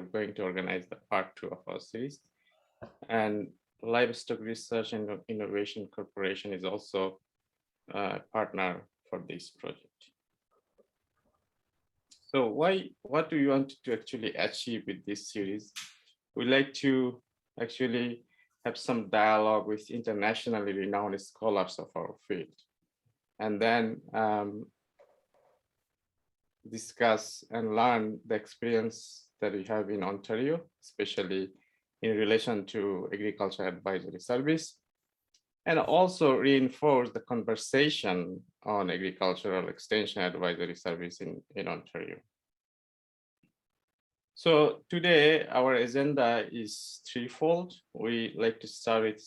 going to organize the part 2 of our series. And Livestock Research and Innovation Corporation is also a partner for this project. So what do you want to actually achieve with this series? We like to actually have some dialogue with internationally renowned scholars of our field, and then discuss and learn the experience that we have in Ontario, especially in relation to Agriculture Advisory Service, and also reinforce the conversation on Agricultural Extension Advisory Service in Ontario. So today our agenda is threefold. We like to start with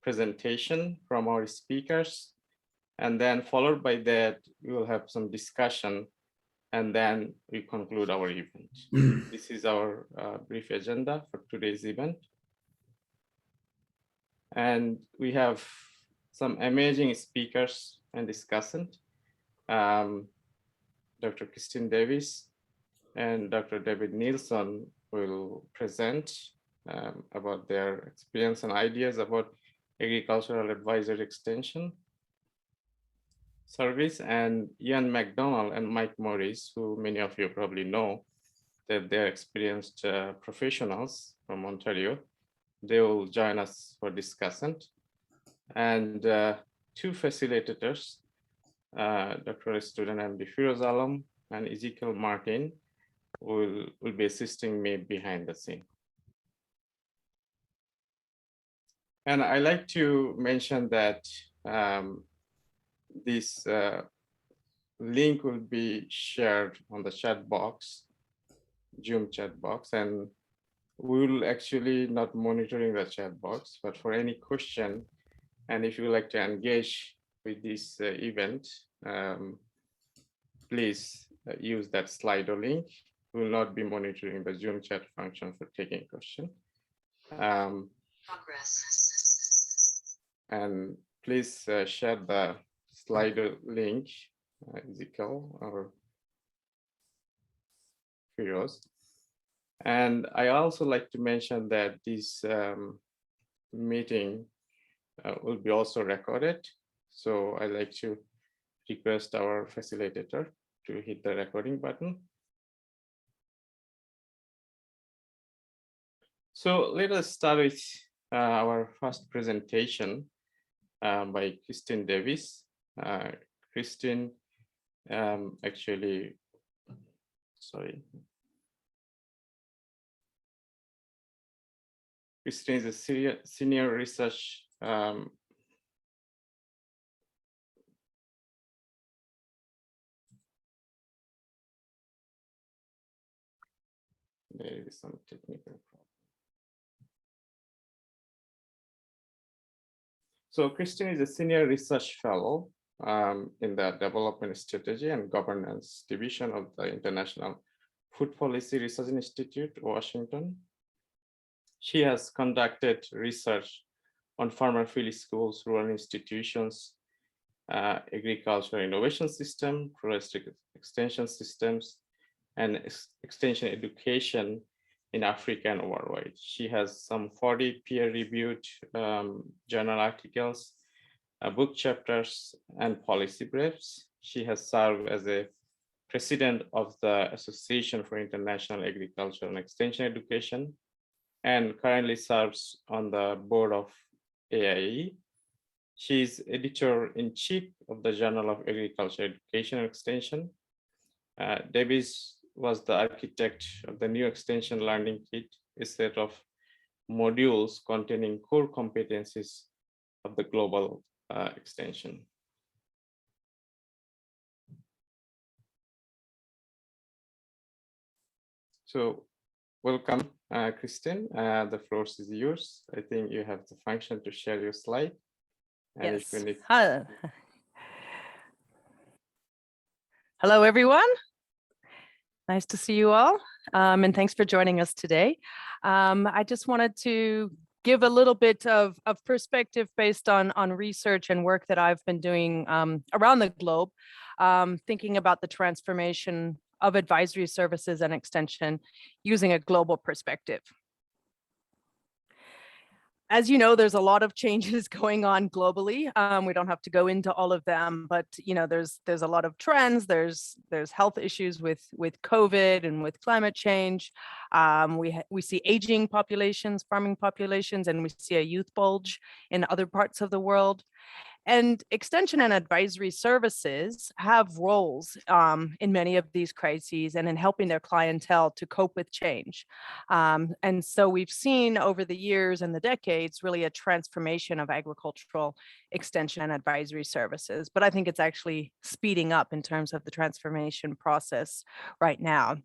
presentation from our speakers, and then followed by that, we will have some discussion, and then we conclude our event. This is our brief agenda for today's event. And we have some amazing speakers and discussant. Dr. Christine Davis and Dr. David Nielsen will present about their experience and ideas about Agricultural Advisory Extension Service, and Ian McDonald and Mike Morris, who many of you probably know, that they're experienced professionals from Ontario. They will join us for discussion. And two facilitators, Dr. Student MD Firoz Alam and Ezekiel Martin, will be assisting me behind the scene. And I like to mention that this link will be shared on the chat box, Zoom chat box, and we will actually not monitoring the chat box, but for any question, and if you would like to engage with this event, please use that Slido link. We will not be monitoring the Zoom chat function for taking question. And please share the Slido link, Ezekiel or Firoz. And I also like to mention that this meeting will be also recorded. So I like to request our facilitator to hit the recording button. So let us start with our first presentation by Christine Davis. Christine actually, sorry. Christine is a senior research there is some technical problem. So Christine is a senior research fellow in the Development Strategy and Governance Division of the International Food Policy Research Institute, Washington. She has conducted research on farmer field schools, rural institutions, agricultural innovation system, forest extension systems, and extension education in Africa and worldwide. She has some 40 peer-reviewed journal articles, book chapters, and policy briefs. She has served as a president of the Association for International Agriculture and Extension Education, and currently serves on the board of AIE. She's editor-in-chief of the Journal of Agriculture Education and Extension. Davis was the architect of the new Extension Learning Kit, a set of modules containing core competencies of the global extension. So welcome, Christine. The floor is yours. I think you have the function to share your slide. And yes. If you need... Hello, everyone. Nice to see you all. And thanks for joining us today. I just wanted to give a little bit of perspective based on research and work that I've been doing around the globe, thinking about the transformation of advisory services and extension using a global perspective. As you know, there's a lot of changes going on globally. We don't have to go into all of them, but there's a lot of trends. There's health issues with COVID and with climate change. We see aging populations, farming populations, and we see a youth bulge in other parts of the world. And extension and advisory services have roles in many of these crises and in helping their clientele to cope with change. And so we've seen over the years and the decades really a transformation of agricultural extension and advisory services. But I think it's actually speeding up in terms of the transformation process right now.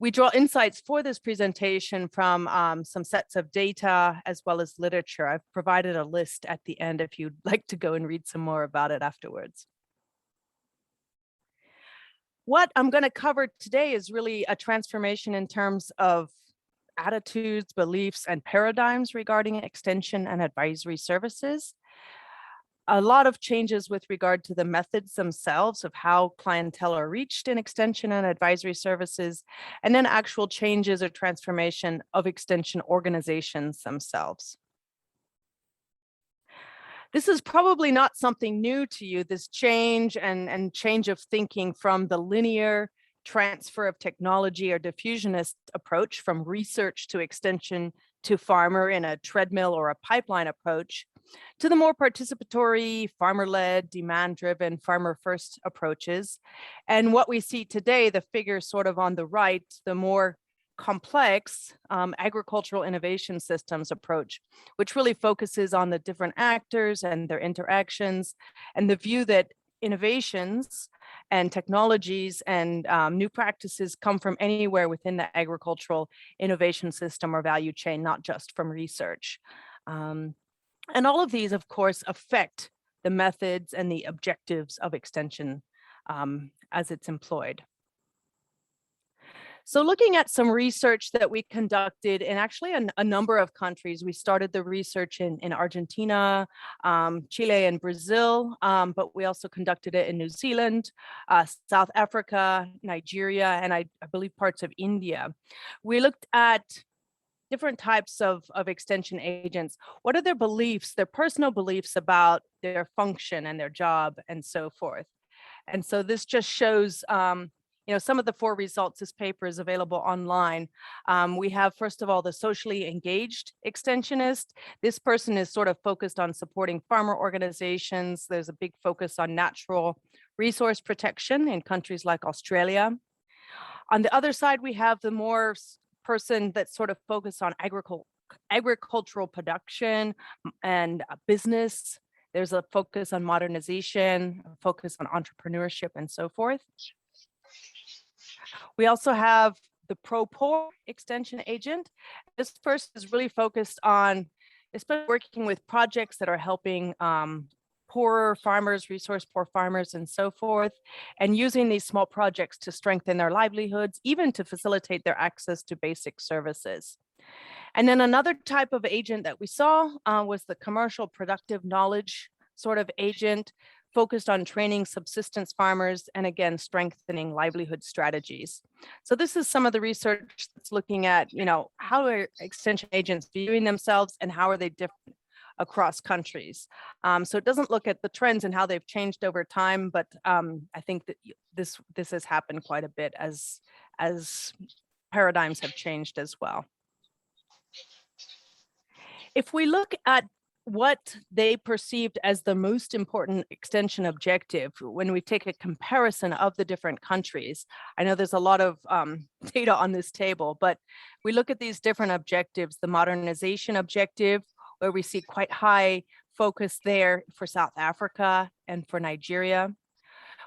We draw insights for this presentation from some sets of data as well as literature. I've provided a list at the end if you'd like to go and read some more about it afterwards. What I'm going to cover today is really a transformation in terms of attitudes, beliefs, and paradigms regarding extension and advisory services. A lot of changes with regard to the methods themselves of how clientele are reached in extension and advisory services, and then actual changes or transformation of extension organizations themselves. This is probably not something new to you, this change and change of thinking from the linear transfer of technology or diffusionist approach from research to extension to farmer in a treadmill or a pipeline approach, to the more participatory, farmer-led, demand-driven, farmer-first approaches. And what we see today, the figure sort of on the right, the more complex agricultural innovation systems approach, which really focuses on the different actors and their interactions, and the view that innovations and technologies and new practices come from anywhere within the agricultural innovation system or value chain, not just from research. And all of these, of course, affect the methods and the objectives of extension as it's employed. So looking at some research that we conducted in actually a number of countries, we started the research in Argentina, Chile, and Brazil, but we also conducted it in New Zealand, South Africa, Nigeria, and I believe parts of India. We looked at different types of extension agents. What are their beliefs, their personal beliefs about their function and their job and so forth? And so this just shows some of the 4 results. This paper is available online. We have, first of all, the socially engaged extensionist. This person is sort of focused on supporting farmer organizations. There's a big focus on natural resource protection in countries like Australia. On the other side, we have the more person that's sort of focused on agricultural production and business. There's a focus on modernization, a focus on entrepreneurship, and so forth. We also have the pro-poor extension agent. This person is really focused on, especially working with projects that are helping poorer farmers, resource poor farmers, and so forth, and using these small projects to strengthen their livelihoods, even to facilitate their access to basic services. And then another type of agent that we saw was the commercial productive knowledge sort of agent, focused on training subsistence farmers and again, strengthening livelihood strategies. So this is some of the research that's looking at, how are extension agents viewing themselves and how are they different across countries. So it doesn't look at the trends and how they've changed over time, but I think that this has happened quite a bit as paradigms have changed as well. If we look at what they perceived as the most important extension objective when we take a comparison of the different countries. I know there's a lot of data on this table, but we look at these different objectives, the modernization objective, where we see quite high focus there for South Africa and for Nigeria.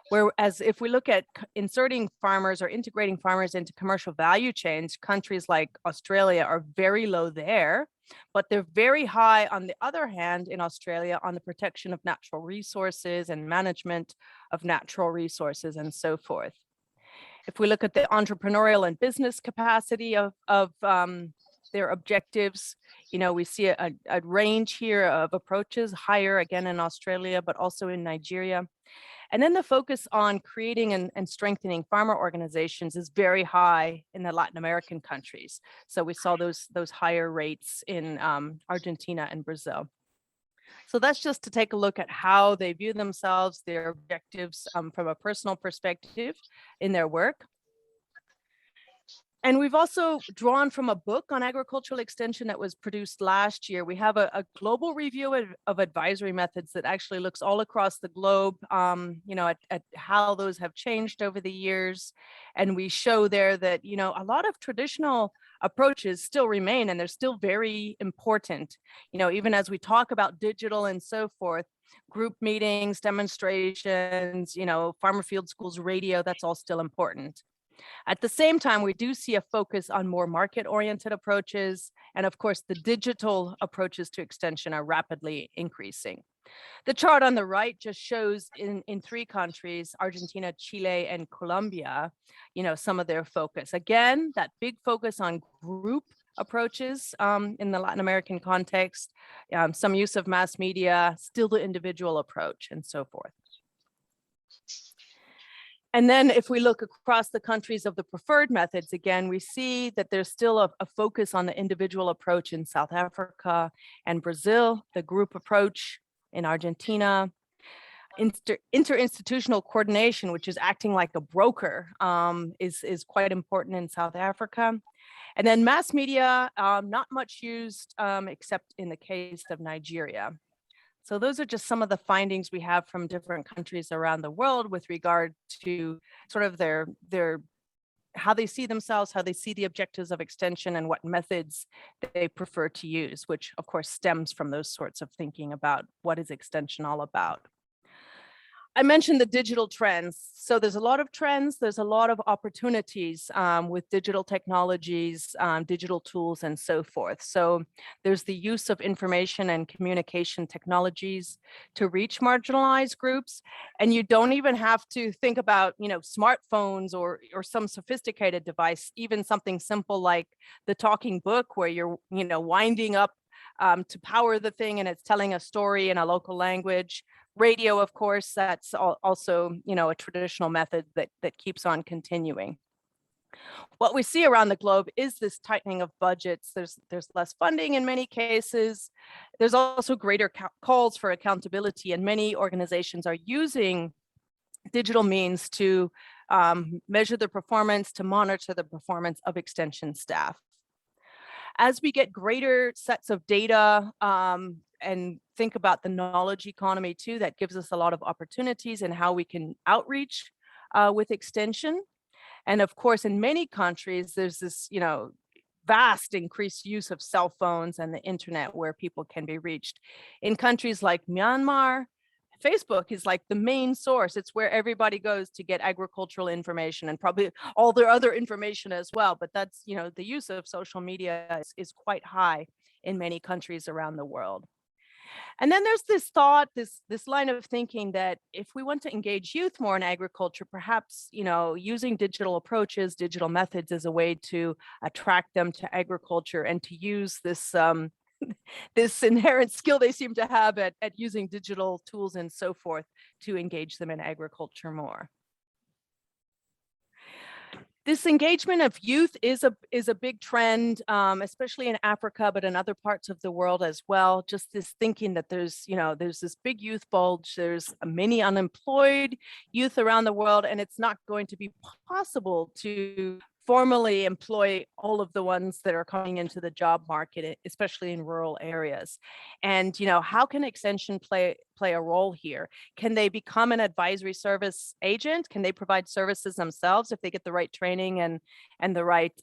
Whereas if we look at inserting farmers or integrating farmers into commercial value chains, countries like Australia are very low there, but they're very high on the other hand in Australia on the protection of natural resources and management of natural resources and so forth. If we look at the entrepreneurial and business capacity of their objectives, we see a range here of approaches, higher again in Australia, but also in Nigeria. And then the focus on creating and strengthening farmer organizations is very high in the Latin American countries. So we saw those higher rates in Argentina and Brazil. So that's just to take a look at how they view themselves, their objectives from a personal perspective in their work. And we've also drawn from a book on agricultural extension that was produced last year. We have a global review of advisory methods that actually looks all across the globe, at how those have changed over the years. And we show there that, a lot of traditional approaches still remain, and they're still very important. Even as we talk about digital and so forth, group meetings, demonstrations, farmer field schools, radio, that's all still important. At the same time, we do see a focus on more market-oriented approaches. And of course, the digital approaches to extension are rapidly increasing. The chart on the right just shows in 3 countries, Argentina, Chile, and Colombia, some of their focus. Again, that big focus on group approaches in the Latin American context, some use of mass media, still the individual approach, and so forth. And then if we look across the countries of the preferred methods, again, we see that there's still a focus on the individual approach in South Africa and Brazil, the group approach in Argentina, interinstitutional coordination, which is acting like a broker, is quite important in South Africa. And then mass media, not much used except in the case of Nigeria. So those are just some of the findings we have from different countries around the world with regard to sort of their how they see themselves, how they see the objectives of extension, and what methods they prefer to use, which of course stems from those sorts of thinking about what is extension all about. I mentioned the digital trends. So there's a lot of trends, there's a lot of opportunities with digital technologies, digital tools, and so forth. So there's the use of information and communication technologies to reach marginalized groups. And you don't even have to think about, smartphones or some sophisticated device, even something simple like the talking book where you're, winding up to power the thing and it's telling a story in a local language. Radio, of course, that's also, a traditional method that keeps on continuing. What we see around the globe is this tightening of budgets. There's less funding in many cases. There's also greater calls for accountability, and many organizations are using digital means to measure the performance, to monitor the performance of extension staff. As we get greater sets of data and think about the knowledge economy too, that gives us a lot of opportunities in how we can outreach with extension. And of course, in many countries, there's this, vast increased use of cell phones and the internet where people can be reached. In countries like Myanmar, Facebook is like the main source. It's where everybody goes to get agricultural information and probably all their other information as well. But that's, the use of social media is quite high in many countries around the world. And then there's this thought, this line of thinking that if we want to engage youth more in agriculture, perhaps, using digital approaches, digital methods as a way to attract them to agriculture and to use this this inherent skill they seem to have at using digital tools and so forth to engage them in agriculture more. This engagement of youth is a big trend, especially in Africa, but in other parts of the world as well. Just this thinking that there's this big youth bulge, there's many unemployed youth around the world, and it's not going to be possible to formally employ all of the ones that are coming into the job market, especially in rural areas. And, how can extension play a role here? Can they become an advisory service agent? Can they provide services themselves if they get the right training and the right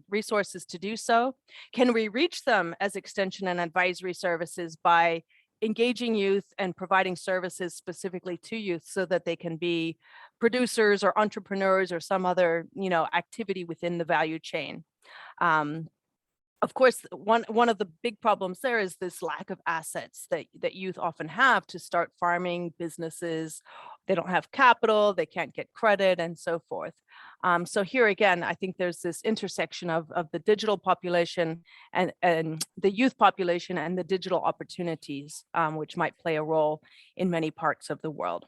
resources to do so? Can we reach them as extension and advisory services by engaging youth and providing services specifically to youth so that they can be producers or entrepreneurs or some other, activity within the value chain? Of course, one of the big problems there is this lack of assets that youth often have to start farming businesses. They don't have capital, they can't get credit, and so forth. So here again, I think there's this intersection of the digital population and the youth population and the digital opportunities, which might play a role in many parts of the world.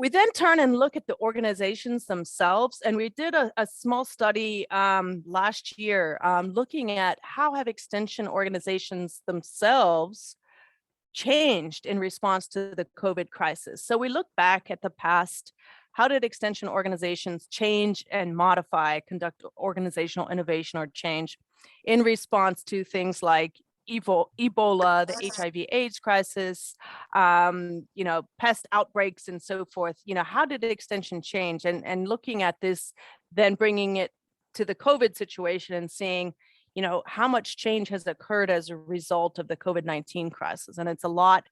We then turn and look at the organizations themselves, and we did a small study last year looking at how have extension organizations themselves changed in response to the COVID crisis. So we look back at the past. How did extension organizations change and modify, conduct organizational innovation or change in response to things like Ebola, the HIV/AIDS crisis, pest outbreaks and so forth? How did extension change? And looking at this, then bringing it to the COVID situation and seeing, how much change has occurred as a result of the COVID-19 crisis. And it's a lot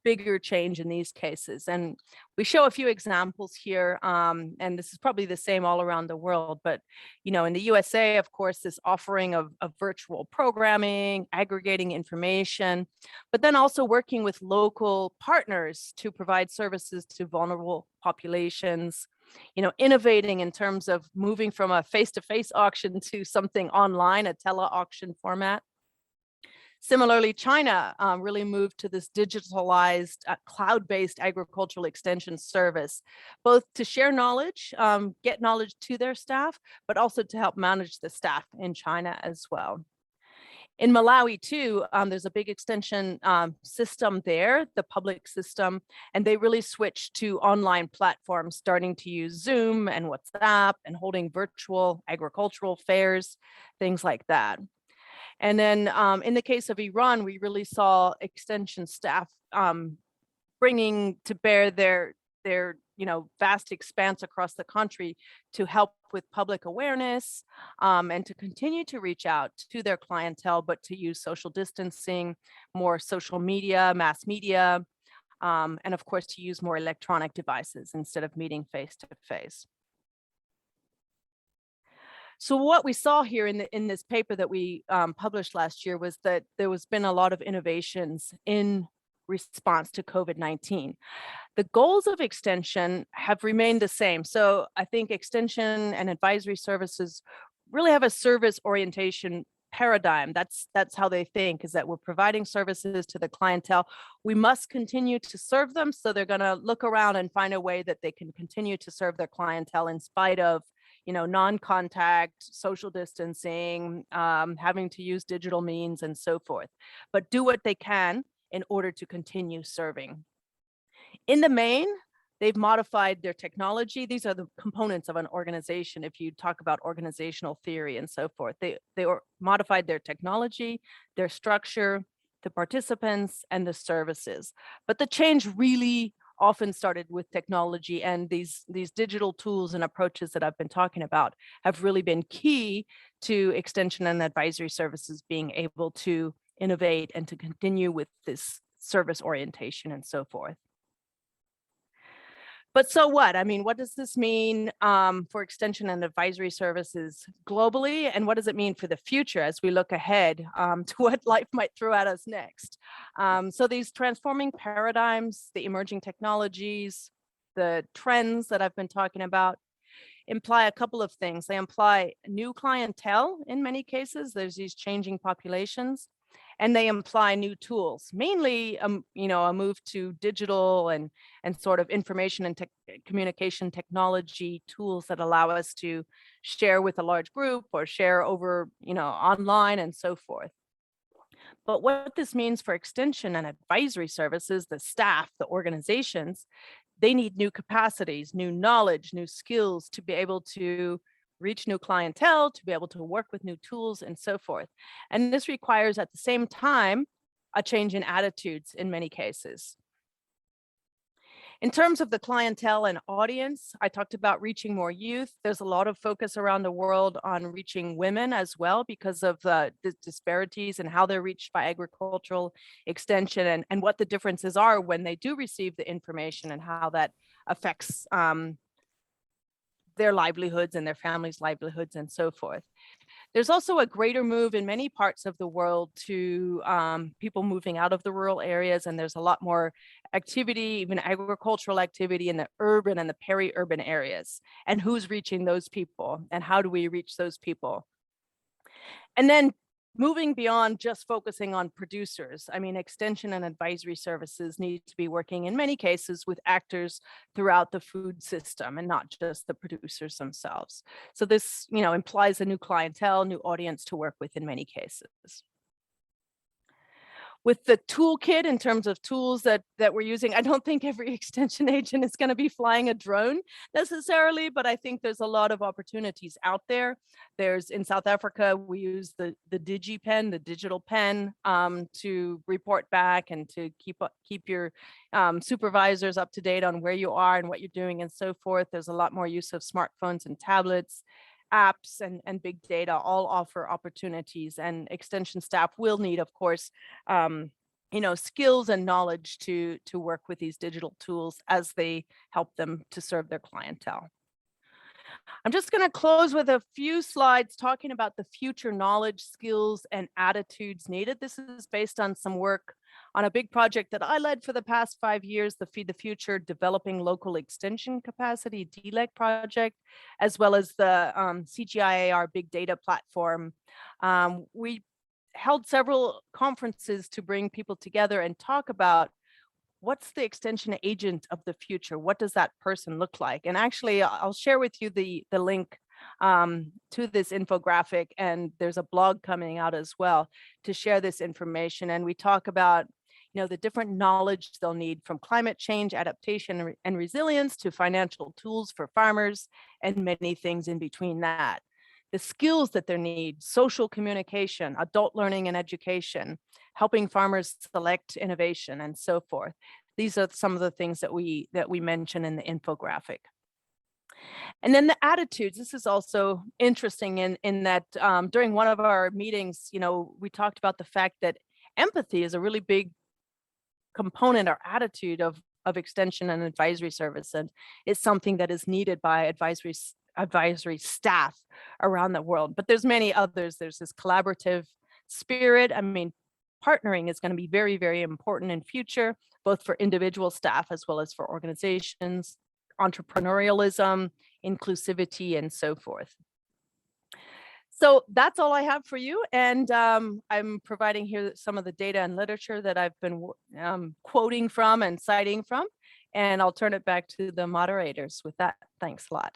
bigger change in these cases. And we show a few examples here, and this is probably the same all around the world, but in the USA, of course, this offering of virtual programming, aggregating information, but then also working with local partners to provide services to vulnerable populations, innovating in terms of moving from a face-to-face auction to something online, a tele-auction format. Similarly, China really moved to this digitalized, cloud-based agricultural extension service, both to share knowledge, get knowledge to their staff, but also to help manage the staff in China as well. In Malawi, too, there's a big extension system there, the public system, and they really switched to online platforms, starting to use Zoom and WhatsApp and holding virtual agricultural fairs, things like that. And then in the case of Iran, we really saw extension staff bringing to bear their vast expanse across the country to help with public awareness and to continue to reach out to their clientele, but to use social distancing, more social media, mass media, and of course to use more electronic devices instead of meeting face to face. So what we saw here in this paper that we published last year was that there was been a lot of innovations in response to COVID-19. The goals of extension have remained the same. So I think extension and advisory services really have a service orientation paradigm. That's how they think, is that we're providing services to the clientele. We must continue to serve them. So they're going to look around and find a way that they can continue to serve their clientele in spite of non-contact, social distancing, having to use digital means and so forth, but do what they can in order to continue serving. In the main, they've modified their technology. These are the components of an organization. If you talk about organizational theory and so forth, they modified their technology, their structure, the participants, and the services. But the change really often started with technology, and these digital tools and approaches that I've been talking about have really been key to extension and advisory services being able to innovate and to continue with this service orientation and so forth. But so what? I mean, what does this mean for extension and advisory services globally? And what does it mean for the future as we look ahead to what life might throw at us next? So these transforming paradigms, the emerging technologies, the trends that I've been talking about imply a couple of things. They imply new clientele in many cases. There's these changing populations. And they imply new tools, mainly, a move to digital and sort of information and communication technology tools that allow us to share with a large group or share over, online and so forth. But what this means for extension and advisory services, the staff, the organizations, they need new capacities, new knowledge, new skills to be able to reach new clientele, to be able to work with new tools and so forth. And this requires at the same time a change in attitudes in many cases. In terms of the clientele and audience, I talked about reaching more youth. There's a lot of focus around the world on reaching women as well because of the disparities and how they're reached by agricultural extension and what the differences are when they do receive the information and how that affects their livelihoods and their families' livelihoods and so forth. There's also a greater move in many parts of the world to people moving out of the rural areas, and there's a lot more activity, even agricultural activity in the urban and the peri-urban areas. And who's reaching those people and how do we reach those people? And then moving beyond just focusing on producers. I mean, extension and advisory services need to be working in many cases with actors throughout the food system and not just the producers themselves. So this, implies a new clientele, new audience to work with in many cases. With the toolkit in terms of tools that we're using, I don't think every extension agent is going to be flying a drone necessarily, but I think there's a lot of opportunities out there. There's in South Africa, we use the DigiPen, the digital pen, to report back and to keep your supervisors up to date on where you are and what you're doing and so forth. There's a lot more use of smartphones and tablets. Apps and big data all offer opportunities, and extension staff will need, of course, skills and knowledge to work with these digital tools as they help them to serve their clientele. I'm just going to close with a few slides talking about the future knowledge, skills, and attitudes needed. This is based on some work on a big project that I led for the past 5 years, the Feed the Future Developing Local Extension Capacity DLEC project, as well as the CGIAR Big Data Platform. We held several conferences to bring people together and talk about what's the extension agent of the future? What does that person look like? And actually, I'll share with you the link to this infographic, and there's a blog coming out as well to share this information. And we talk about the different knowledge they'll need, from climate change, adaptation, and resilience to financial tools for farmers, and many things in between that. The skills that they need: social communication, adult learning and education, helping farmers select innovation, and so forth. These are some of the things that we mention in the infographic. And then the attitudes. This is also interesting in that during one of our meetings, we talked about the fact that empathy is a really big component or attitude of extension and advisory service, and it's something that is needed by advisory staff around the world. But there's many others. There's this collaborative spirit. I mean, partnering is going to be very, very important in future, both for individual staff as well as for organizations, entrepreneurialism, inclusivity, and so forth. So that's all I have for you. And I'm providing here some of the data and literature that I've been quoting from and citing from. And I'll turn it back to the moderators with that. Thanks a lot.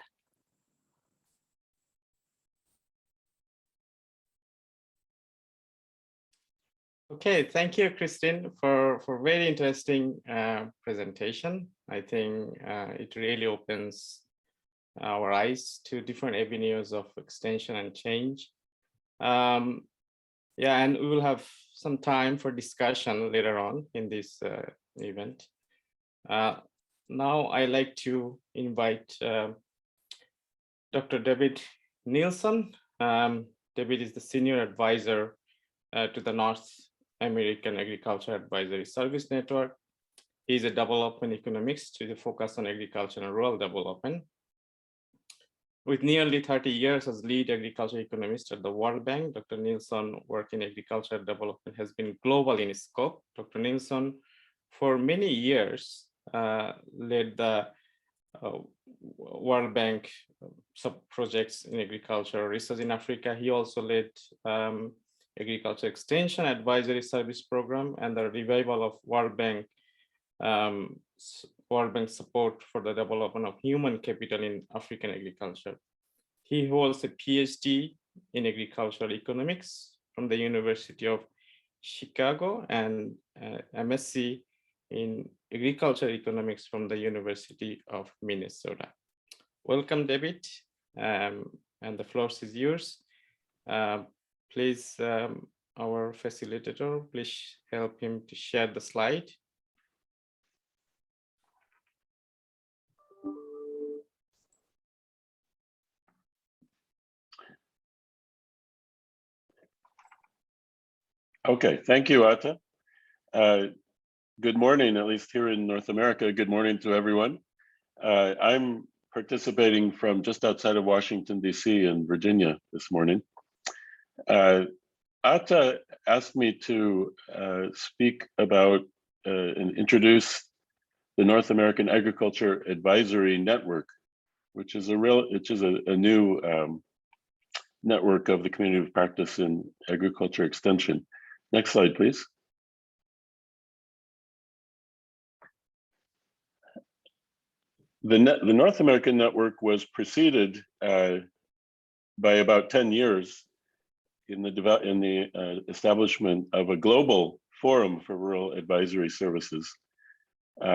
Okay, thank you, Christine, for very interesting presentation. I think it really opens our eyes to different avenues of extension and change. Yeah, and we will have some time for discussion later on in this event. Now I'd like to invite Dr. David Nielsen. David is the Senior Advisor to the North American Agriculture Advisory Service Network. He's a development economist with a focus on agriculture and rural development. With nearly 30 years as lead agriculture economist at the World Bank, Dr. Nielsen work in agriculture development has been global in scope. Dr. Nielsen, for many years, led the World Bank sub-projects in agriculture research in Africa. He also led Agriculture Extension Advisory Service Program and the revival of World Bank support for the development of human capital in African agriculture. He holds a PhD in agricultural economics from the University of Chicago and MSc in agricultural economics from the University of Minnesota. Welcome, David, and the floor is yours. Please, our facilitator, please help him to share the slide. Okay, thank you, Atta. Good morning, at least here in North America. Good morning to everyone. I'm participating from just outside of Washington, D.C. in Virginia this morning. Atta asked me to speak about and introduce the North American Agriculture Advisory Network, which is a new network of the community of practice in agriculture extension. Next slide, please. The North American network was preceded by about 10 years in the establishment of a global forum for rural advisory services,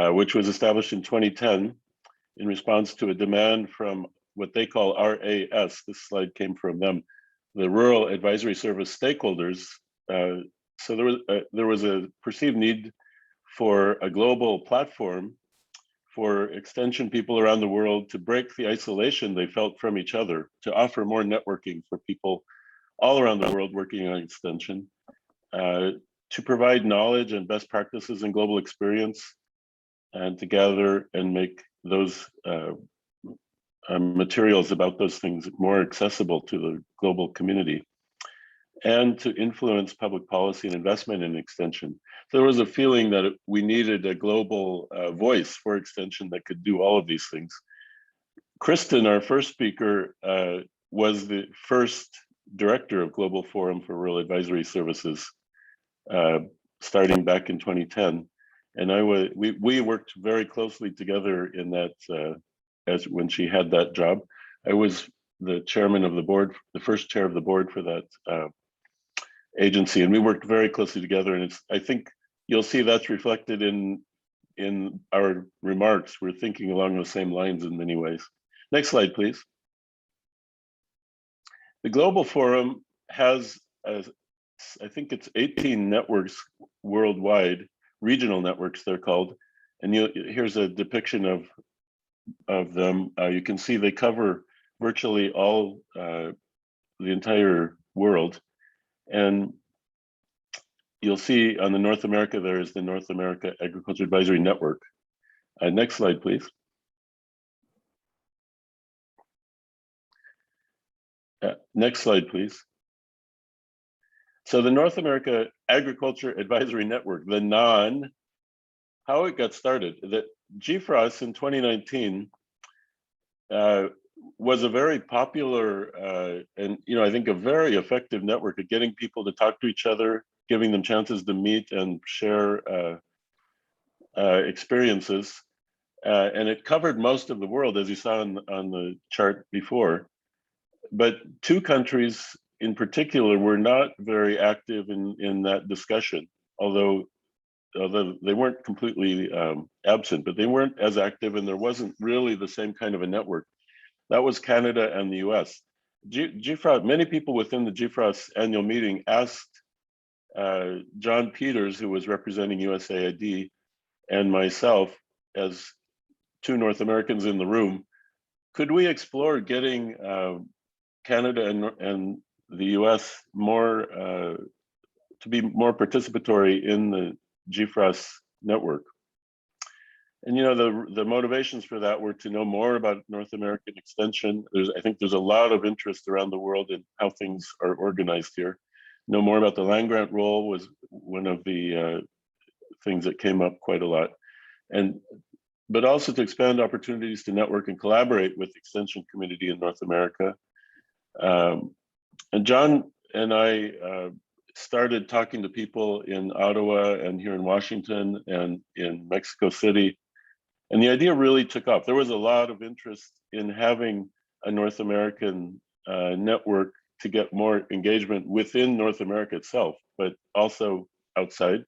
which was established in 2010 in response to a demand from what they call RAS. This slide came from them, the Rural Advisory Service stakeholders. So there was a perceived need for a global platform for extension people around the world to break the isolation they felt from each other, to offer more networking for people all around the world working on extension, to provide knowledge and best practices and global experience, and to gather and make those materials about those things more accessible to the global community, and to influence public policy and investment in extension. So there was a feeling that we needed a global voice for extension that could do all of these things. Kristen, our first speaker, was the first director of Global Forum for Rural Advisory Services, starting back in 2010. And we worked very closely together in that, as when she had that job. I was the chairman of the board, the first chair of the board for that agency, and we worked very closely together. And I think you'll see that's reflected in our remarks. We're thinking along the same lines in many ways. Next slide, please. The Global Forum has, I think it's 18 networks worldwide, regional networks they're called. And here's a depiction of them. You can see they cover virtually all, the entire world. And you'll see on the North America, there is the North America Agriculture Advisory Network. Next slide, please. Next slide, please. So the North America Agriculture Advisory Network, the NAN, how it got started. The GFRAS in 2019 was a very popular and I think a very effective network of getting people to talk to each other, giving them chances to meet and share experiences. And it covered most of the world, as you saw on the chart before. But two countries in particular were not very active in that discussion, although they weren't completely absent, but they weren't as active, and there wasn't really the same kind of a network. That was Canada and the US. GFRAS, many people within the GFRAS annual meeting asked John Peters, who was representing USAID, and myself as two North Americans in the room, could we explore getting Canada and the US more to be more participatory in the GFRAS network? And the motivations for that were to know more about North American extension. I think there's a lot of interest around the world in how things are organized here. Know more about the land grant role was one of the things that came up quite a lot. But also to expand opportunities to network and collaborate with the extension community in North America. And John and I started talking to people in Ottawa and here in Washington and in Mexico City. And the idea really took off. There was a lot of interest in having a North American network to get more engagement within North America itself, but also outside.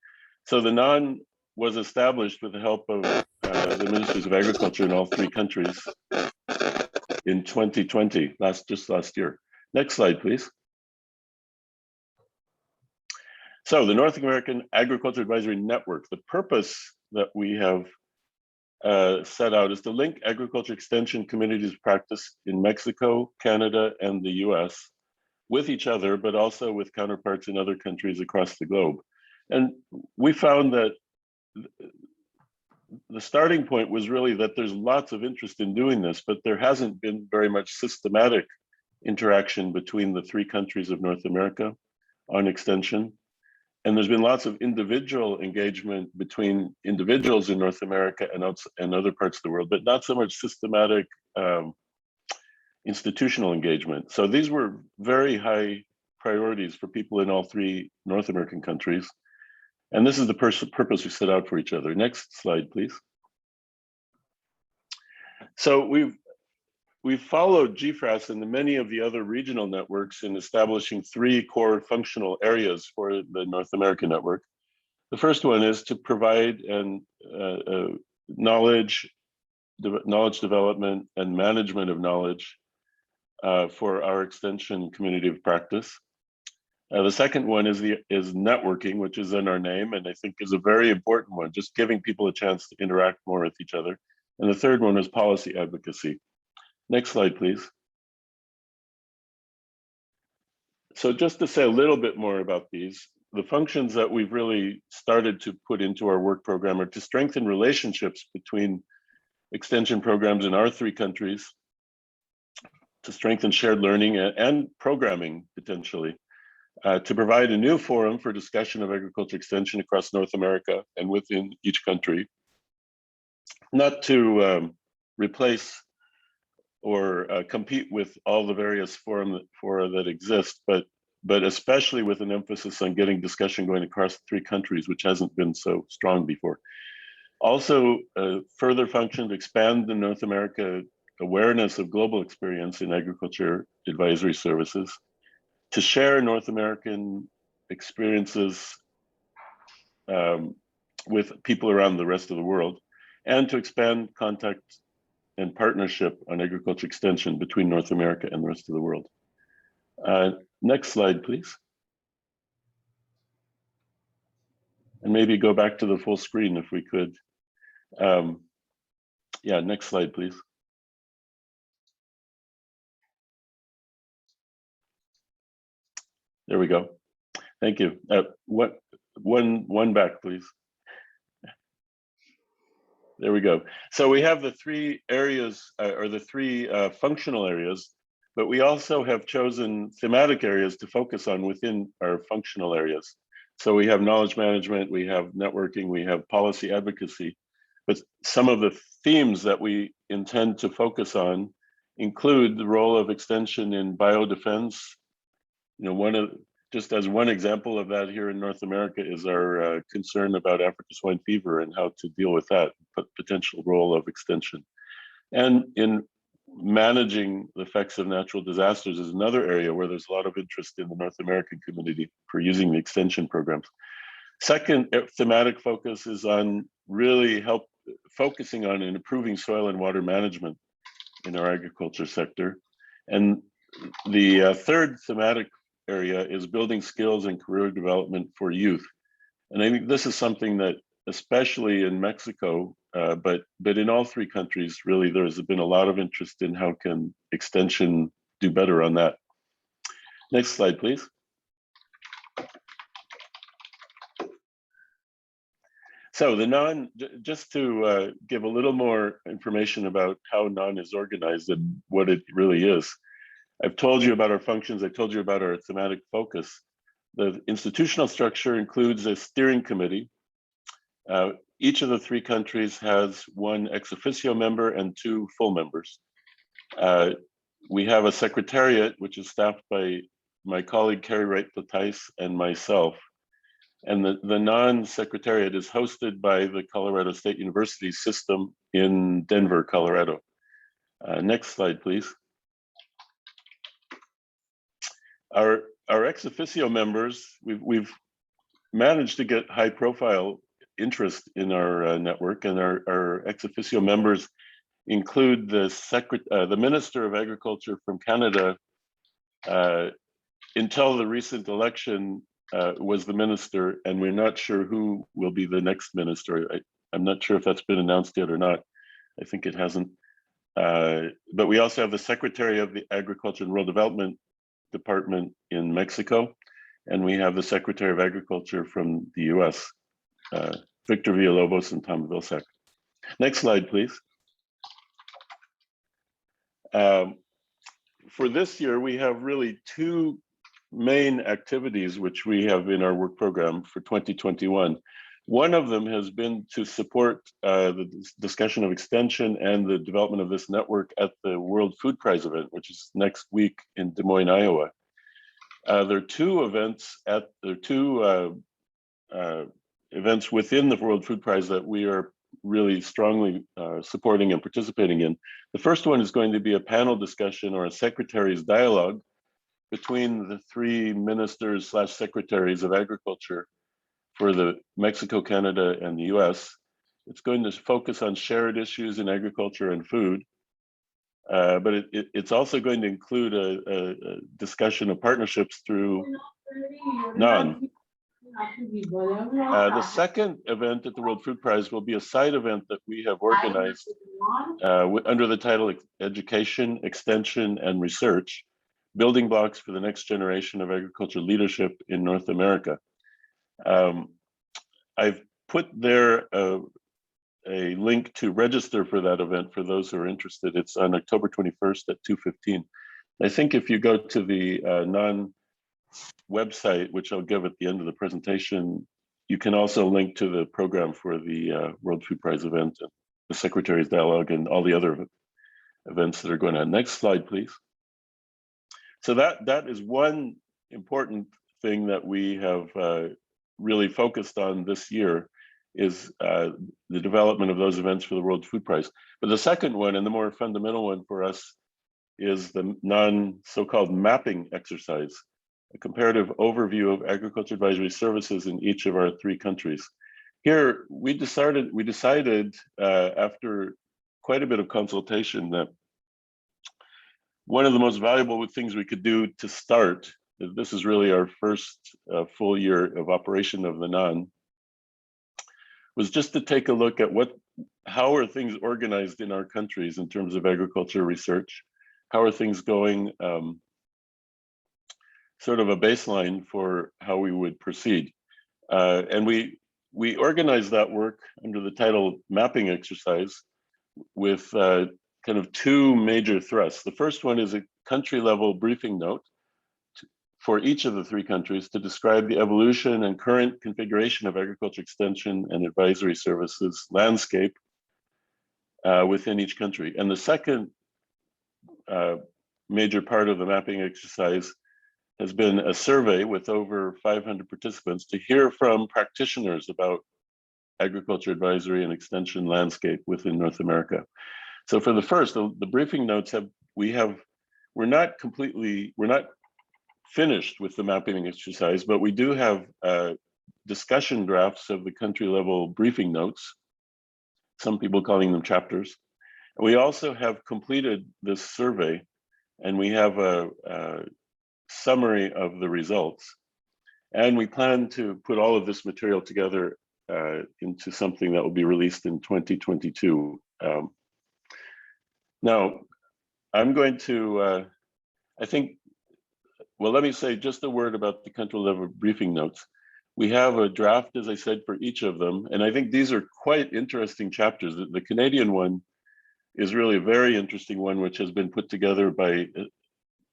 So the NAN was established with the help of the ministers of agriculture in all three countries in 2020, just last year. Next slide, please. So the North American Agriculture Advisory Network, the purpose that we have set out is to link agriculture extension communities of practice in Mexico, Canada, and the US with each other, but also with counterparts in other countries across the globe. And we found that the starting point was really that there's lots of interest in doing this, but there hasn't been very much systematic interaction between the three countries of North America on extension. And there's been lots of individual engagement between individuals in North America and other parts of the world, but not so much systematic institutional engagement. So these were very high priorities for people in all three North American countries. And this is the purpose we set out for each other. Next slide, please. So we've followed GFRAS and many of the other regional networks in establishing three core functional areas for the North American network. The first one is to provide knowledge development and management of knowledge for our extension community of practice. The second one is networking, which is in our name, and I think is a very important one, just giving people a chance to interact more with each other. And the third one is policy advocacy. Next slide, please. So just to say a little bit more about these, the functions that we've really started to put into our work program are to strengthen relationships between extension programs in our three countries, to strengthen shared learning and programming potentially, to provide a new forum for discussion of agriculture extension across North America and within each country, not to replace or compete with all the various fora that exist, but especially with an emphasis on getting discussion going across three countries, which hasn't been so strong before. Also, further function to expand the North America awareness of global experience in agriculture advisory services, to share North American experiences with people around the rest of the world, and to expand contact and partnership on agriculture extension between North America and the rest of the world. Next slide, please. And maybe go back to the full screen if we could. Yeah, next slide, please. There we go. Thank you. One back, please. There we go. So we have the three areas, or the three functional areas, but we also have chosen thematic areas to focus on within our functional areas. So we have knowledge management, we have networking, we have policy advocacy, but some of the themes that we intend to focus on include the role of extension in biodefense. You know, just as one example of that here in North America is our concern about African swine fever and how to deal with that potential role of extension. And in managing the effects of natural disasters is another area where there's a lot of interest in the North American community for using the extension programs. Second thematic focus is on really focusing on and improving soil and water management in our agriculture sector. And the third thematic area is building skills and career development for youth. And I think this is something that, especially in Mexico, but in all three countries, really, there's been a lot of interest in how can extension do better on that. Next slide, please. So just to give a little more information about how NON is organized and what it really is. I've told you about our functions, I've told you about our thematic focus. The institutional structure includes a steering committee. Each of the three countries has one ex officio member and two full members. We have a secretariat, which is staffed by my colleague, Carrie Wright-Platais, and myself. And the non-secretariat is hosted by the Colorado State University system in Denver, Colorado. Next slide, please. Our ex officio members, we've managed to get high profile interest in our network, and our ex officio members include the Minister of Agriculture from Canada. Until the recent election was the minister, and we're not sure who will be the next minister. I'm not sure if that's been announced yet or not. I think it hasn't. But we also have the Secretary of the Agriculture and Rural Development Department in Mexico, and we have the Secretary of Agriculture from the US, Victor Villalobos and Tom Vilsack. Next slide, please. For this year, we have really two main activities which we have in our work program for 2021. One of them has been to support the discussion of extension and the development of this network at the World Food Prize event, which is next week in Des Moines, Iowa. There are two events events within the World Food Prize that we are really strongly supporting and participating in. The first one is going to be a panel discussion or a secretary's dialogue between the three ministers / secretaries of agriculture for the Mexico, Canada, and the US. It's going to focus on shared issues in agriculture and food, but it's also going to include a discussion of partnerships through NAN. The second event at the World Food Prize will be a side event that we have organized under the title Education, Extension, and Research, Building Blocks for the Next Generation of Agriculture Leadership in North America. I've put there a link to register for that event for those who are interested. It's on October 21st at 2:15. I think if you go to the NAN website, which I'll give at the end of the presentation, you can also link to the program for the World Food Prize event, and the Secretary's Dialogue, and all the other events that are going on. Next slide, please. So that is one important thing that we have really focused on this year, is the development of those events for the World Food Prize. But the second one, and the more fundamental one for us, is the so-called mapping exercise, a comparative overview of agriculture advisory services in each of our three countries. Here, we decided after quite a bit of consultation that one of the most valuable things we could do to start, this is really our first full year of operation of the NAN, was just to take a look at how are things organized in our countries in terms of agriculture research, how are things going, sort of a baseline for how we would proceed. And we organized that work under the title Mapping Exercise with kind of two major thrusts. The first one is a country level briefing note for each of the three countries to describe the evolution and current configuration of agriculture extension and advisory services landscape within each country. And the second major part of the mapping exercise has been a survey with over 500 participants to hear from practitioners about agriculture advisory and extension landscape within North America. So for the first, the briefing notes we're not finished with the mapping exercise, but we do have discussion drafts of the country level briefing notes, some people calling them chapters. We also have completed this survey, and we have a summary of the results. And we plan to put all of this material together into something that will be released in 2022. Now, I'm going to, let me say just a word about the country level briefing notes. We have a draft, as I said, for each of them. And I think these are quite interesting chapters. The Canadian one is really a very interesting one, which has been put together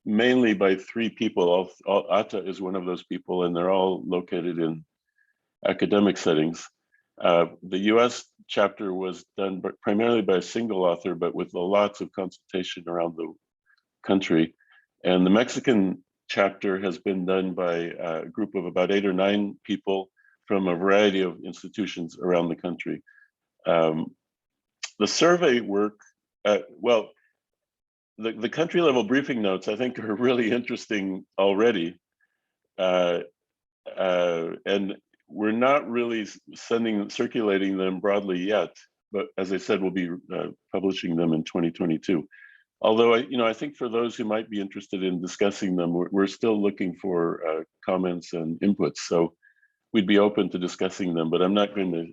mainly by three people. Atta is one of those people, and they're all located in academic settings. The US chapter was done primarily by a single author, but with lots of consultation around the country. And the Mexican chapter has been done by a group of about 8 or 9 people from a variety of institutions around the country. The survey work, the country level briefing notes, I think, are really interesting already. And we're not really circulating them broadly yet, but as I said, we'll be publishing them in 2022. Although I think for those who might be interested in discussing them, we're still looking for comments and inputs. So we'd be open to discussing them, but I'm not going to.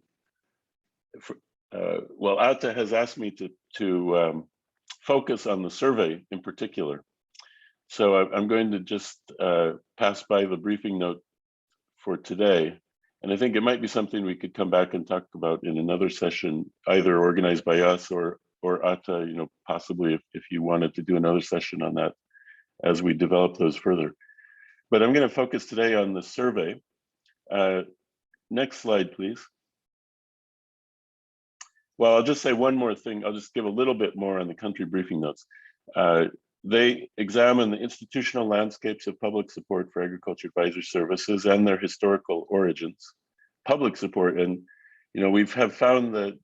Atta has asked me to focus on the survey in particular. So I'm going to just pass by the briefing note for today. And I think it might be something we could come back and talk about in another session, either organized by us or Atta, possibly if you wanted to do another session on that as we develop those further. But I'm going to focus today on the survey. Next slide, please. Well, I'll just say one more thing. I'll just give a little bit more on the country briefing notes. They examine the institutional landscapes of public support for agriculture advisory services and their historical origins. Public support, and we have found that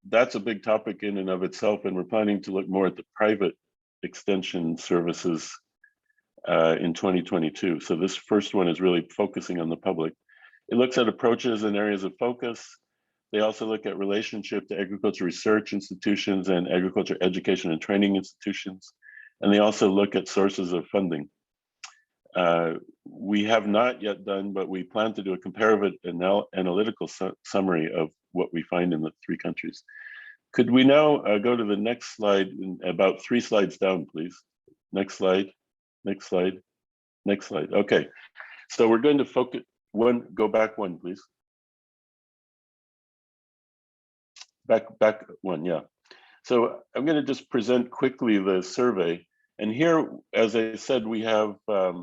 that's a big topic in and of itself, and we're planning to look more at the private extension services in 2022. So this first one is really focusing on the public. It looks at approaches and areas of focus. They also look at relationship to agriculture research institutions and agriculture education and training institutions. And they also look at sources of funding. We have not yet done, but we plan to do a comparative analytical summary of what we find in the 3 countries. Could we now go to the next slide, about 3 slides down, please? Next slide, next slide, next slide. Okay, so we're going to focus, go back 1, please. Back 1, yeah. So I'm going to just present quickly the survey. And here, as I said, we have a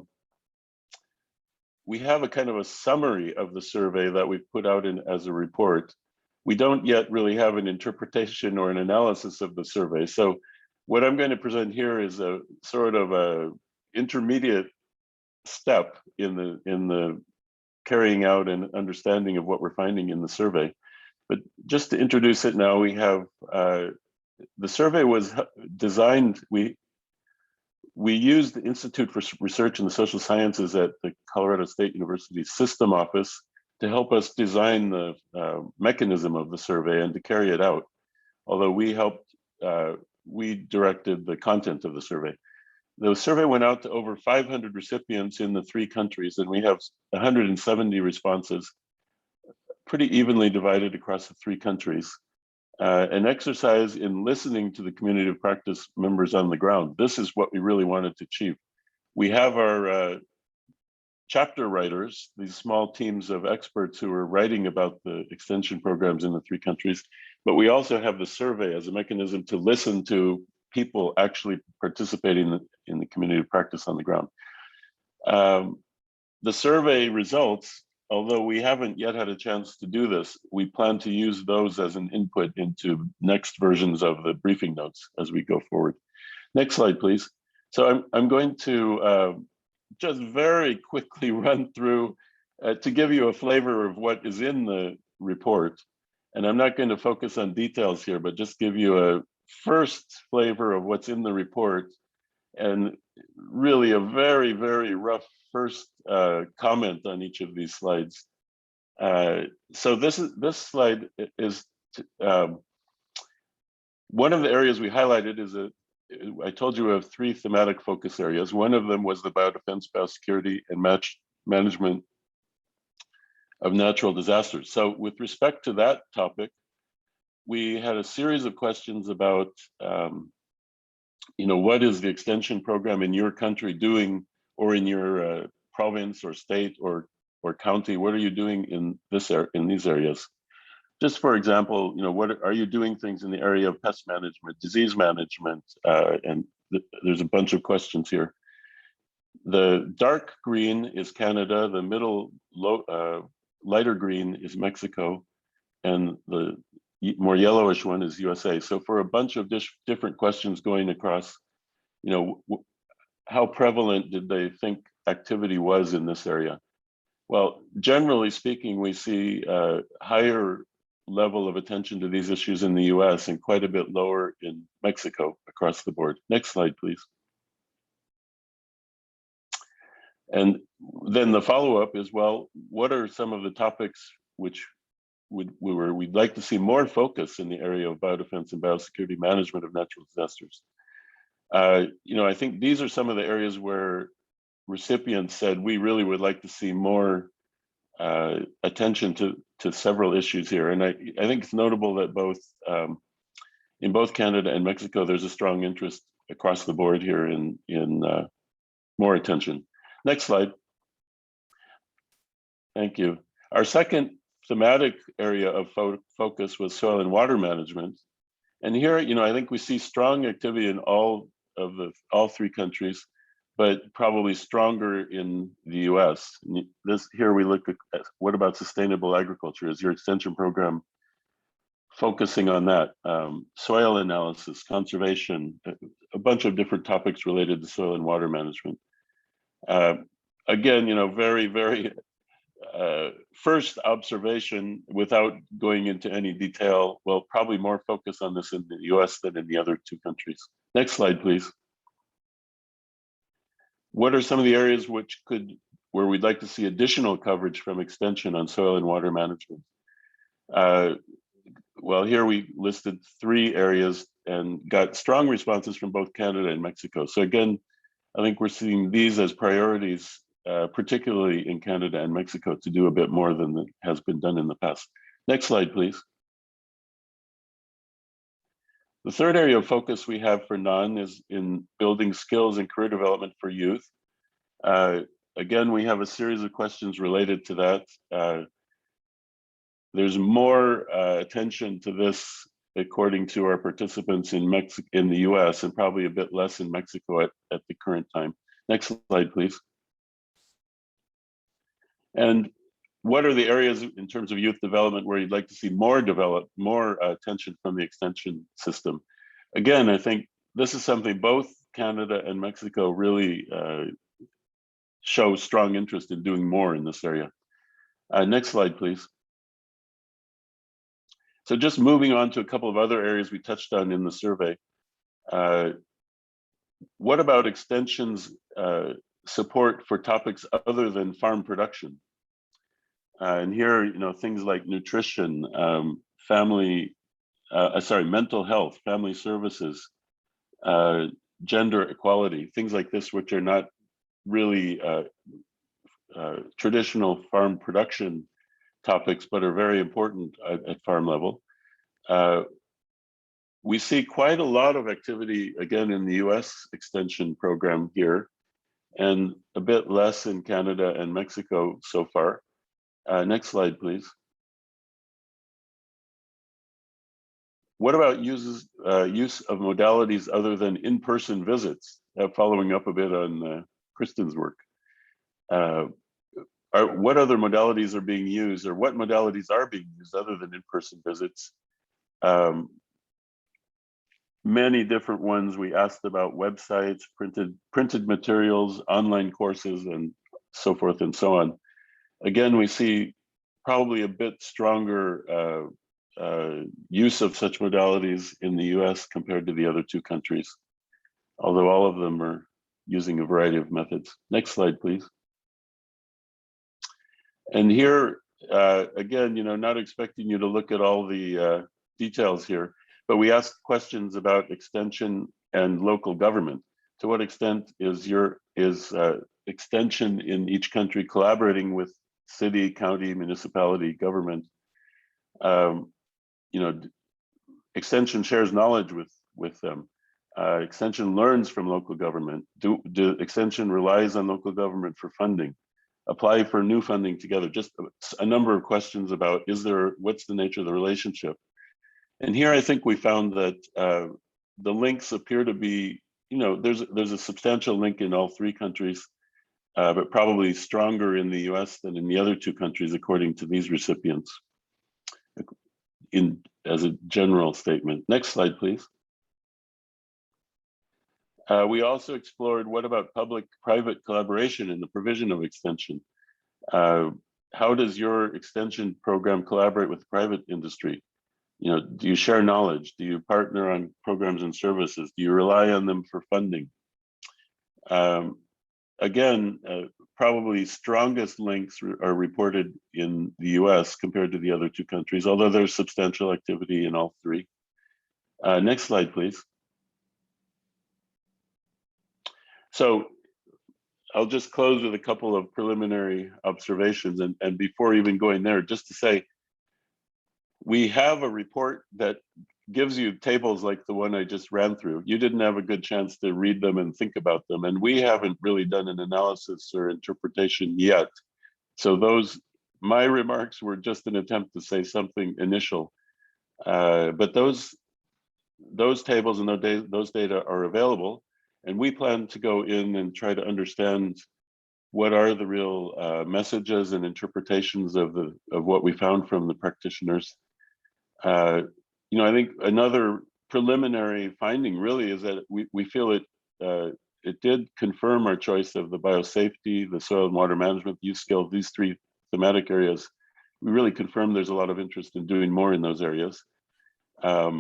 kind of a summary of the survey that we've put out as a report. We don't yet really have an interpretation or an analysis of the survey. So what I'm going to present here is a sort of a intermediate step in the carrying out and understanding of what we're finding in the survey. But just to introduce it now, we have the survey was designed. We used the Institute for Research in the Social Sciences at the Colorado State University System Office to help us design the mechanism of the survey and to carry it out. Although we directed the content of the survey. The survey went out to over 500 recipients in the 3 countries, and we have 170 responses, pretty evenly divided across the 3 countries. An exercise in listening to the community of practice members on the ground. This is what we really wanted to achieve. We have our chapter writers, these small teams of experts who are writing about the extension programs in the 3 countries, but we also have the survey as a mechanism to listen to people actually participating in the community of practice on the ground. The survey results, although we haven't yet had a chance to do this, we plan to use those as an input into next versions of the briefing notes as we go forward. Next slide, please. So I'm going to just very quickly run through to give you a flavor of what is in the report. And I'm not going to focus on details here, but just give you a first flavor of what's in the report, and really a very, very rough first comment on each of these slides. So this slide is one of the areas we highlighted is I told you we have 3 thematic focus areas. One of them was the biodefense, biosecurity, and management of natural disasters. So with respect to that topic, we had a series of questions about, what is the extension program in your country doing, or in your province or state or county? What are you doing in these areas? Just for example, what are you doing things in the area of pest management, disease management, and there's a bunch of questions here. The dark green is Canada, the middle lighter green is Mexico, and the more yellowish one is USA. So for a bunch of different questions going across, how prevalent did they think activity was in this area? Well, generally speaking, we see a higher level of attention to these issues in the US and quite a bit lower in Mexico across the board. Next slide, please. And then the follow-up is, well, what are some of the topics which we'd like to see more focus in the area of biodefense and biosecurity management of natural disasters? I think these are some of the areas where recipients said we really would like to see more attention to several issues here. And I think it's notable that in both Canada and Mexico, there's a strong interest across the board here in more attention. Next slide. Thank you. Our second thematic area of focus was soil and water management. And here, I think we see strong activity in all 3 countries, but probably stronger in the US. Here we look at what about sustainable agriculture? Is your extension program focusing on that. Soil analysis, conservation, a bunch of different topics related to soil and water management. Again, very, very first observation without going into any detail. Well, probably more focus on this in the US than in the other two countries. Next slide, please. What are some of the areas where we'd like to see additional coverage from extension on soil and water management? Well, here we listed 3 areas and got strong responses from both Canada and Mexico. So again, I think we're seeing these as priorities, particularly in Canada and Mexico, to do a bit more than has been done in the past. Next slide, please. The third area of focus we have for NON is in building skills and career development for youth. Again, we have a series of questions related to that. There's more attention to this, according to our participants in the US, and probably a bit less in Mexico at the current time. Next slide, please. And what are the areas in terms of youth development where you'd like to see more attention from the extension system? Again, I think this is something both Canada and Mexico really show strong interest in doing more in this area. Next slide, please. So just moving on to a couple of other areas we touched on in the survey. What about extensions support for topics other than farm production? And here, things like nutrition, mental health, family services, gender equality, things like this, which are not really traditional farm production topics, but are very important at farm level. We see quite a lot of activity, again, in the US extension program here, and a bit less in Canada and Mexico so far. Next slide, please. What about use of modalities other than in-person visits? Following up a bit on Kristen's work. What other modalities are being used, or what modalities are being used other than in-person visits? Many different ones. We asked about websites, printed materials, online courses, and so forth and so on. Again, we see probably a bit stronger use of such modalities in the US compared to the other two countries, although all of them are using a variety of methods. Next slide, please. And here, again, not expecting you to look at all the details here, but we asked questions about extension and local government. To what extent is extension in each country collaborating with city, county, municipality, government? Extension shares knowledge with them. Extension learns from local government. Extension relies on local government for funding. Apply for new funding together. Just a number of questions about what's the nature of the relationship? And here I think we found that the links appear to be, there's a substantial link in all 3 countries, but probably stronger in the US than in the other 2 countries, according to these recipients, as a general statement. Next slide, please. We also explored what about public-private collaboration in the provision of extension? How does your extension program collaborate with private industry? Do you share knowledge? Do you partner on programs and services? Do you rely on them for funding? Again, probably strongest links are reported in the US compared to the other 2 countries, although there's substantial activity in all 3. Next slide, please. So I'll just close with a couple of preliminary observations. And before even going there, just to say, we have a report that gives you tables like the one I just ran through. You didn't have a good chance to read them and think about them. And we haven't really done an analysis or interpretation yet. So my remarks were just an attempt to say something initial. But those tables and those data are available. And we plan to go in and try to understand what are the real messages and interpretations of what we found from the practitioners. I think another preliminary finding really is that we feel it did confirm our choice of the biosafety, the soil and water management, youth skills, these three thematic areas. We really confirmed there's a lot of interest in doing more in those areas. I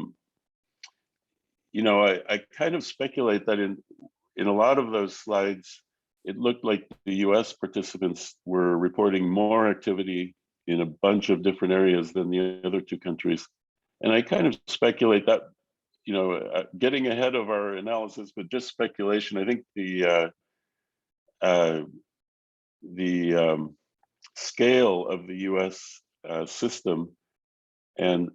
kind of speculate that in a lot of those slides, it looked like the US participants were reporting more activity in a bunch of different areas than the other two countries. And I kind of speculate that, getting ahead of our analysis, but just speculation, I think the scale of the US system and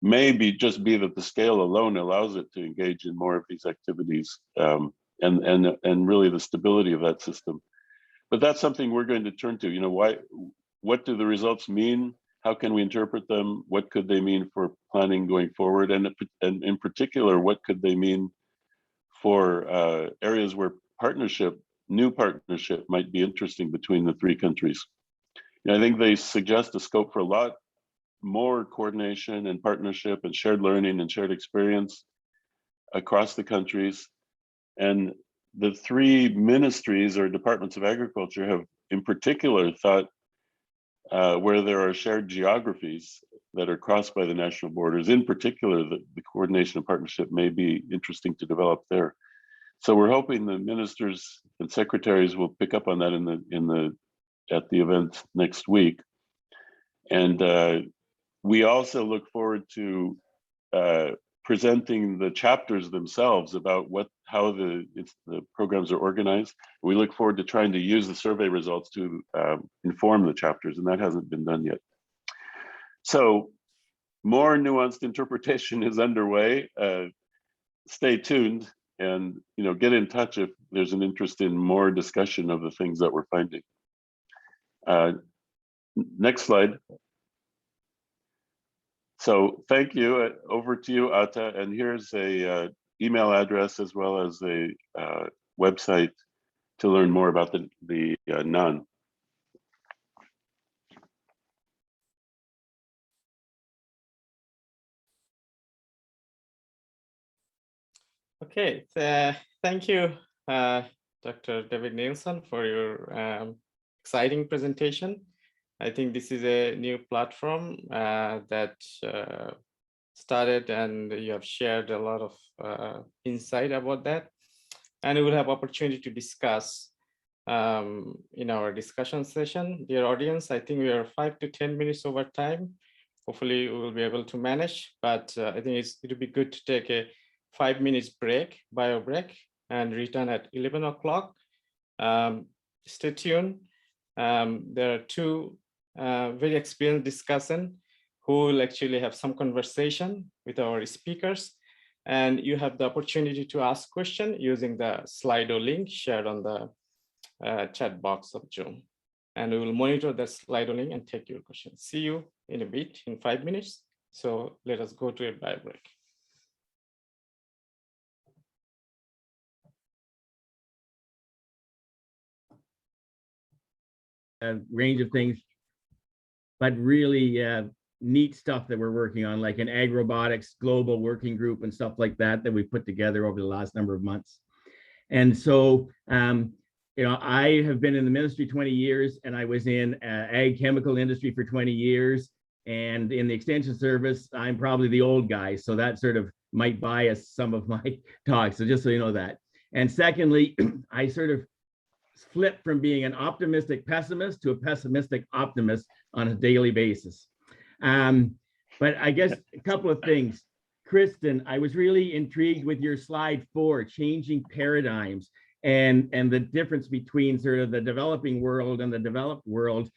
maybe just be that the scale alone allows it to engage in more of these activities, and really the stability of that system. But that's something we're going to turn to. What do the results mean? How can we interpret them? What could they mean for planning going forward? And in particular, what could they mean for areas where new partnership might be interesting between the three countries? I think they suggest a scope for a lot more coordination and partnership and shared learning and shared experience across the countries. And the three ministries or departments of agriculture have in particular thought where there are shared geographies that are crossed by the national borders, in particular, the coordination and partnership may be interesting to develop there. So we're hoping the ministers and secretaries will pick up on that at the event next week. And we also look forward to presenting the chapters themselves about how the programs are organized. We look forward to trying to use the survey results to inform the chapters, and that hasn't been done yet. So more nuanced interpretation is underway. Stay tuned and get in touch if there's an interest in more discussion of the things that we're finding. Next slide. So thank you. Over to you, Ata. And here's a email address as well as a website to learn more about the NAN. Okay, thank you, Dr. David Nielsen, for your exciting presentation. I think this is a new platform that started, and you have shared a lot of insight about that. And we will have opportunity to discuss in our discussion session. Dear audience, I think we are 5 to 10 minutes over time. Hopefully we will be able to manage, but I think it would be good to take a 5 minutes break, bio break, and return at 11 o'clock. Stay tuned. There are two very experienced discussants who will actually have some conversation with our speakers. And you have the opportunity to ask questions using the Slido link shared on the chat box of Zoom. And we will monitor that Slido link and take your questions. See you in a bit, in 5 minutes. So let us go to a bio break. A range of things, but really neat stuff that we're working on, like an ag robotics global working group and stuff like that we put together over the last number of months. And so, I have been in the ministry 20 years, and I was in ag chemical industry for 20 years. And in the extension service, I'm probably the old guy. So that sort of might bias some of my talk. So just so you know that. And secondly, I sort of flip from being an optimistic pessimist to a pessimistic optimist on a daily basis. But I guess a couple of things. Kristen, I was really intrigued with your slide 4, changing paradigms, and the difference between sort of the developing world and the developed world.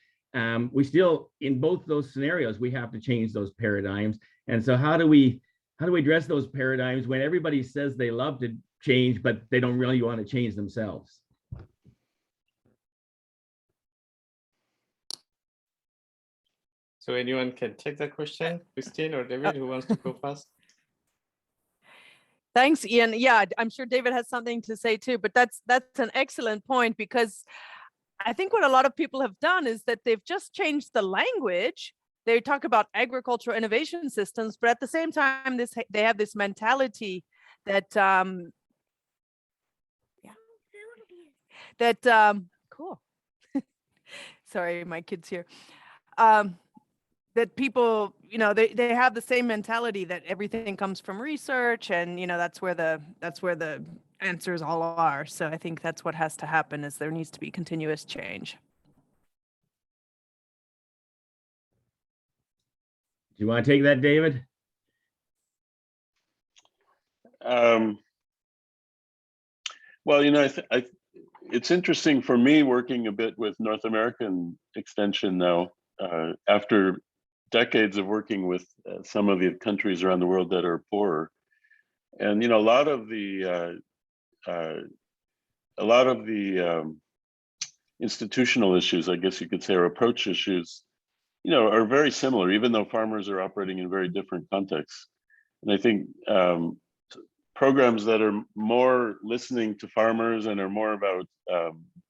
We still, in both those scenarios, we have to change those paradigms. And so how do we address those paradigms when everybody says they love to change, but they don't really want to change themselves? So anyone can take that question, Christine or David, who wants to go first? Thanks, Ian. Yeah, I'm sure David has something to say too, but that's an excellent point, because I think what a lot of people have done is that they've just changed the language, they talk about agricultural innovation systems, but at the same time, they have this mentality that cool. Sorry, my kid's here. That people, they have the same mentality that everything comes from research, and that's where the answers all are. So I think that's what has to happen, is there needs to be continuous change. Do you want to take that, David? Well, it's interesting for me working a bit with North American extension now, after decades of working with some of the countries around the world that are poorer. And a lot of the institutional issues, I guess you could say, or approach issues, are very similar, even though farmers are operating in very different contexts. And I think programs that are more listening to farmers and are more about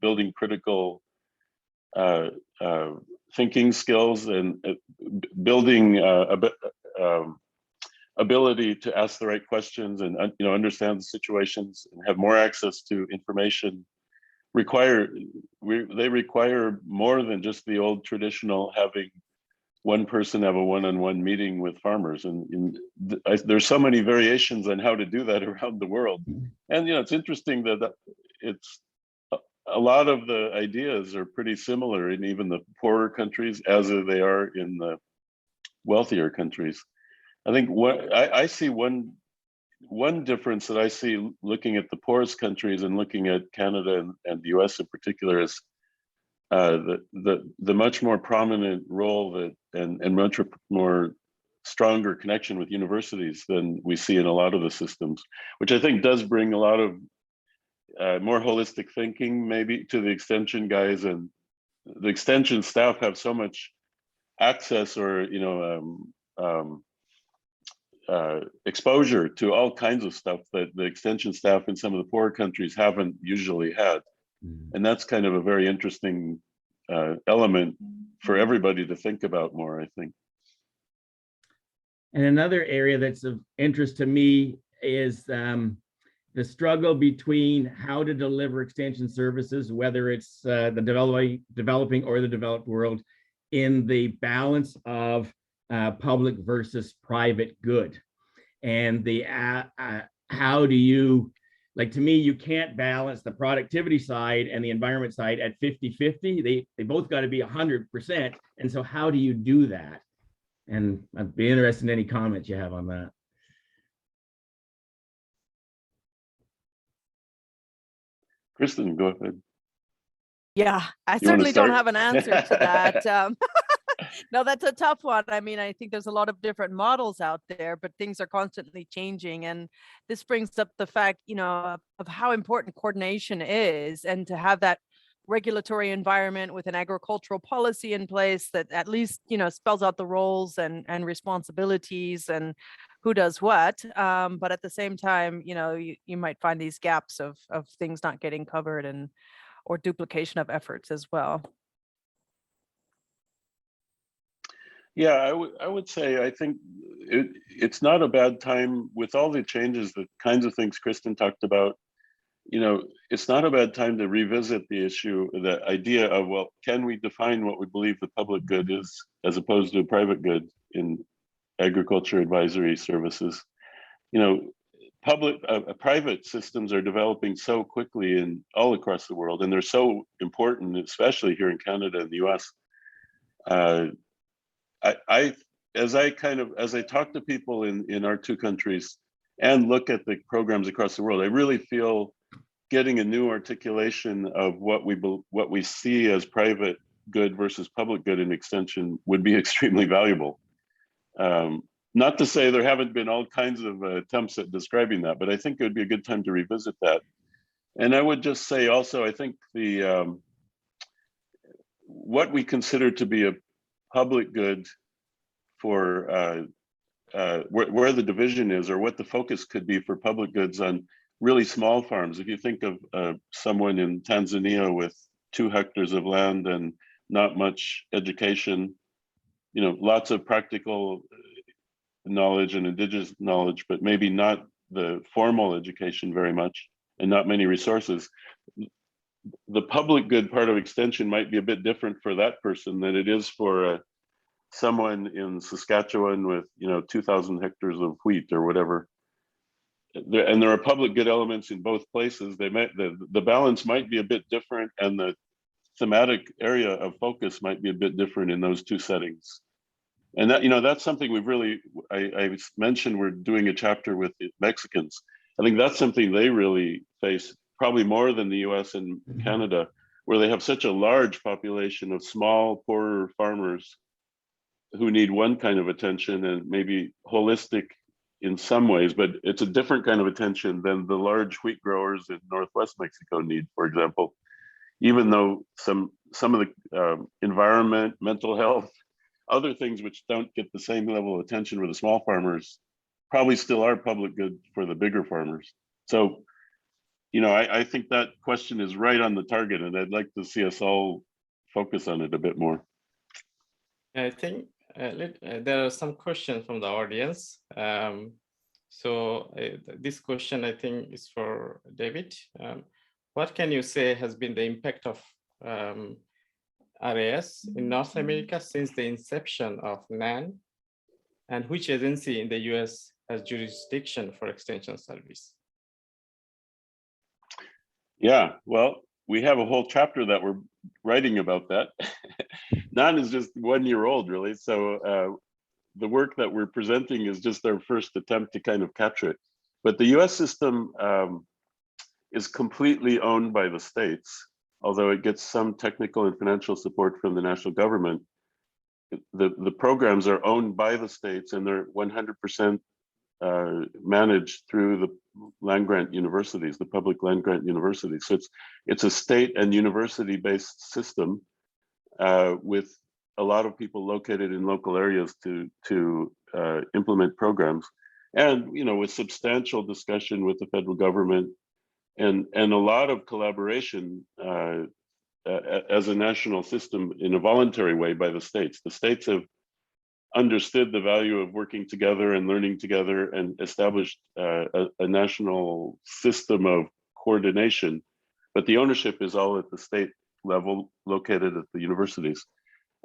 building critical thinking skills and building ability to ask the right questions and understand the situations and have more access to information they require more than just the old traditional having one person have a one-on-one meeting with farmers. And there's so many variations on how to do that around the world. And it's interesting that it's a lot of the ideas are pretty similar in even the poorer countries as they are in the wealthier countries. I think I see one difference that I see looking at the poorest countries and looking at Canada and the US in particular is the much more prominent role and much more stronger connection with universities than we see in a lot of the systems, which I think does bring a lot of more holistic thinking maybe to the extension guys, and the extension staff have so much access or exposure to all kinds of stuff that the extension staff in some of the poorer countries haven't usually had. And that's kind of a very interesting element for everybody to think about more, I think. And another area that's of interest to me is the struggle between how to deliver extension services, whether it's the developing or the developed world, in the balance of public versus private good. And the how do you, like, to me, you can't balance the productivity side and the environment side at 50-50. They both got to be 100%. And so how do you do that? And I'd be interested in any comments you have on that. Kristen, go ahead. Yeah, I certainly don't have an answer to that. No, that's a tough one. I mean, I think there's a lot of different models out there, but things are constantly changing. And this brings up the fact, of how important coordination is, and to have that regulatory environment with an agricultural policy in place that at least, spells out the roles and responsibilities and who does what. But at the same time, you might find these gaps of things not getting covered or duplication of efforts as well. Yeah, I would say I think it's not a bad time with all the changes, the kinds of things Kristen talked about. It's not a bad time to revisit the issue, the idea of, well, can we define what we believe the public good is as opposed to a private good in agriculture advisory services? Private systems are developing so quickly and all across the world, and they're so important, especially here in Canada and the US. As I talk to people in our two countries and look at the programs across the world, I really feel getting a new articulation of what we see as private good versus public good in extension would be extremely valuable. Not to say there haven't been all kinds of attempts at describing that, but I think it would be a good time to revisit that. And I would just say also, I think what we consider to be a public good for where the division is, or what the focus could be for public goods on really small farms. If you think of someone in Tanzania with 2 hectares of land and not much education, lots of practical knowledge and indigenous knowledge, but maybe not the formal education very much, and not many resources. The public good part of extension might be a bit different for that person than it is for someone in Saskatchewan with 2,000 hectares of wheat or whatever. And there are public good elements in both places. The balance might be a bit different, and the thematic area of focus might be a bit different in those two settings. And that's something we've really, I mentioned we're doing a chapter with the Mexicans. I think that's something they really face, probably more than the US and Canada, where they have such a large population of small, poorer farmers who need one kind of attention and maybe holistic in some ways, but it's a different kind of attention than the large wheat growers in Northwest Mexico need, for example. Even though some of the environment, mental health, other things which don't get the same level of attention with the small farmers probably still are public good for the bigger farmers. So, I think that question is right on the target, and I'd like to see us all focus on it a bit more. I think there are some questions from the audience. This question, I think, is for David. What can you say has been the impact of RAS in North America since the inception of NAN? And which agency in the US has jurisdiction for extension service? Yeah, well, we have a whole chapter that we're writing about that. NAN is just 1 year old, really. So the work that we're presenting is just our first attempt to kind of capture it. But the US system is completely owned by the states, although it gets some technical and financial support from the national government. The programs are owned by the states, and they're 100% managed through the land grant universities, the public land grant universities. So it's a state and university-based system with a lot of people located in local areas to implement programs, and with substantial discussion with the federal government, and a lot of collaboration as a national system in a voluntary way by the states. The states have understood the value of working together and learning together, and established a national system of coordination, but the ownership is all at the state level, located at the universities.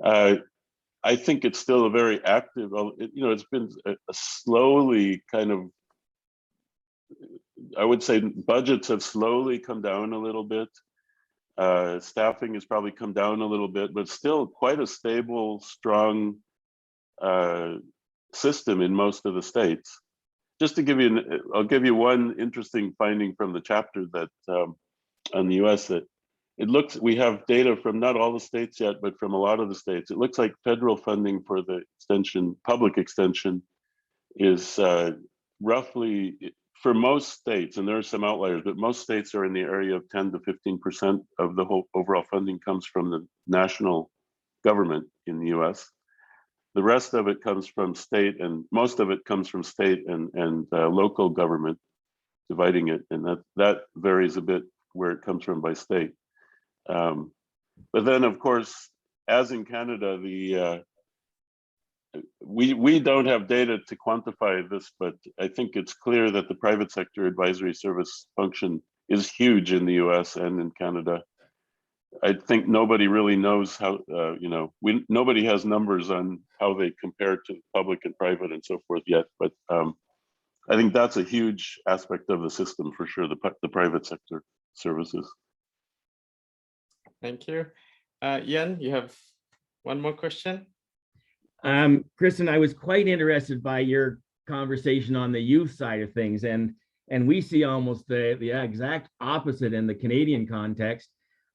I think it's still a very active, it's been a slowly kind of, I would say budgets have slowly come down a little bit. Staffing has probably come down a little bit, but still quite a stable, strong system in most of the states. Just to give you, I'll give you one interesting finding from the chapter that on the US, that it looks, we have data from not all the states yet, but from a lot of the states. It looks like federal funding for the extension, public extension, is roughly, for most states, and there are some outliers, but most states are in the area of 10 to 15% of the whole overall funding comes from the national government in the US. The rest of it comes from state, and most of it comes from state and local government, dividing it, and that varies a bit where it comes from by state. But then, of course, as in Canada, we don't have data to quantify this, but I think it's clear that the private sector advisory service function is huge in the US and in Canada. I think nobody really knows how, nobody has numbers on how they compare to public and private and so forth yet, but I think that's a huge aspect of the system for sure, the private sector services. Thank you. Ian, you have one more question? Kristen, I was quite interested by your conversation on the youth side of things, and we see almost the exact opposite in the Canadian context,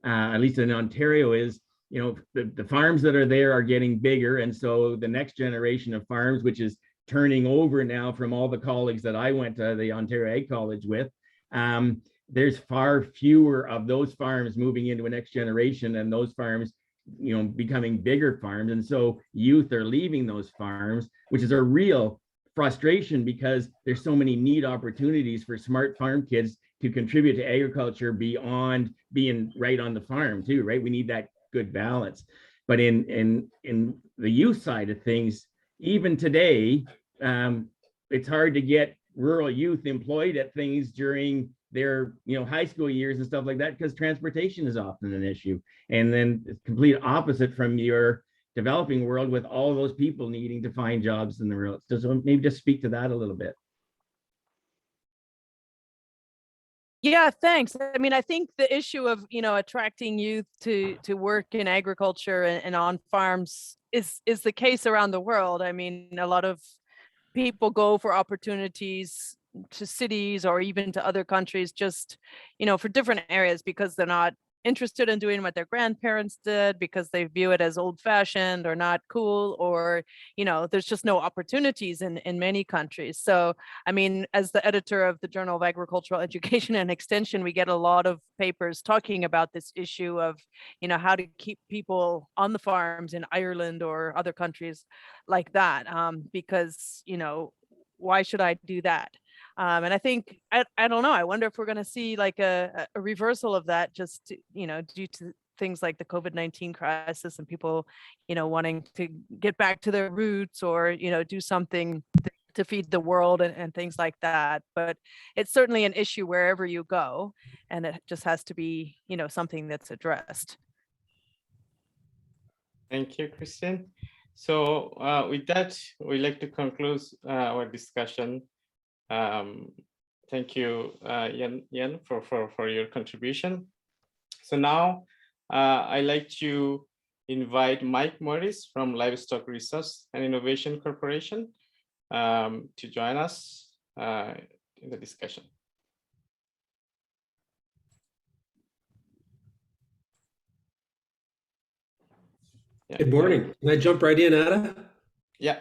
at least in Ontario, is the farms that are there are getting bigger, and so the next generation of farms, which is turning over now from all the colleagues that I went to the Ontario Ag College with, there's far fewer of those farms moving into a next generation, and those farms becoming bigger farms, and so youth are leaving those farms, which is a real frustration because there's so many neat opportunities for smart farm kids to contribute to agriculture beyond being right on the farm too, right? We need that good balance. But in the youth side of things, even today, it's hard to get rural youth employed at things during their high school years and stuff like that, because transportation is often an issue. And then it's complete opposite from your developing world, with all those people needing to find jobs in the rural. So maybe just speak to that a little bit. Yeah, thanks. I mean, I think the issue of, attracting youth to work in agriculture and on farms is the case around the world. I mean, a lot of people go for opportunities to cities or even to other countries, just, for different areas, because they're not interested in doing what their grandparents did, because they view it as old fashioned or not cool, or, there's just no opportunities in many countries. So, I mean, as the editor of the Journal of Agricultural Education and Extension, we get a lot of papers talking about this issue of, how to keep people on the farms in Ireland or other countries like that, because, why should I do that? And I think, I don't know, I wonder if we're going to see like a reversal of that, just, due to things like the COVID-19 crisis and people, wanting to get back to their roots, or, do something to feed the world and things like that. But it's certainly an issue wherever you go, and it just has to be, something that's addressed. Thank you, Christine. So with that, we'd like to conclude our discussion. Thank you, Yan, for your contribution. So now I'd like to invite Mike Morris from Livestock Research and Innovation Corporation to join us in the discussion. Yeah. Good morning. Can I jump right in, Ada? Yeah.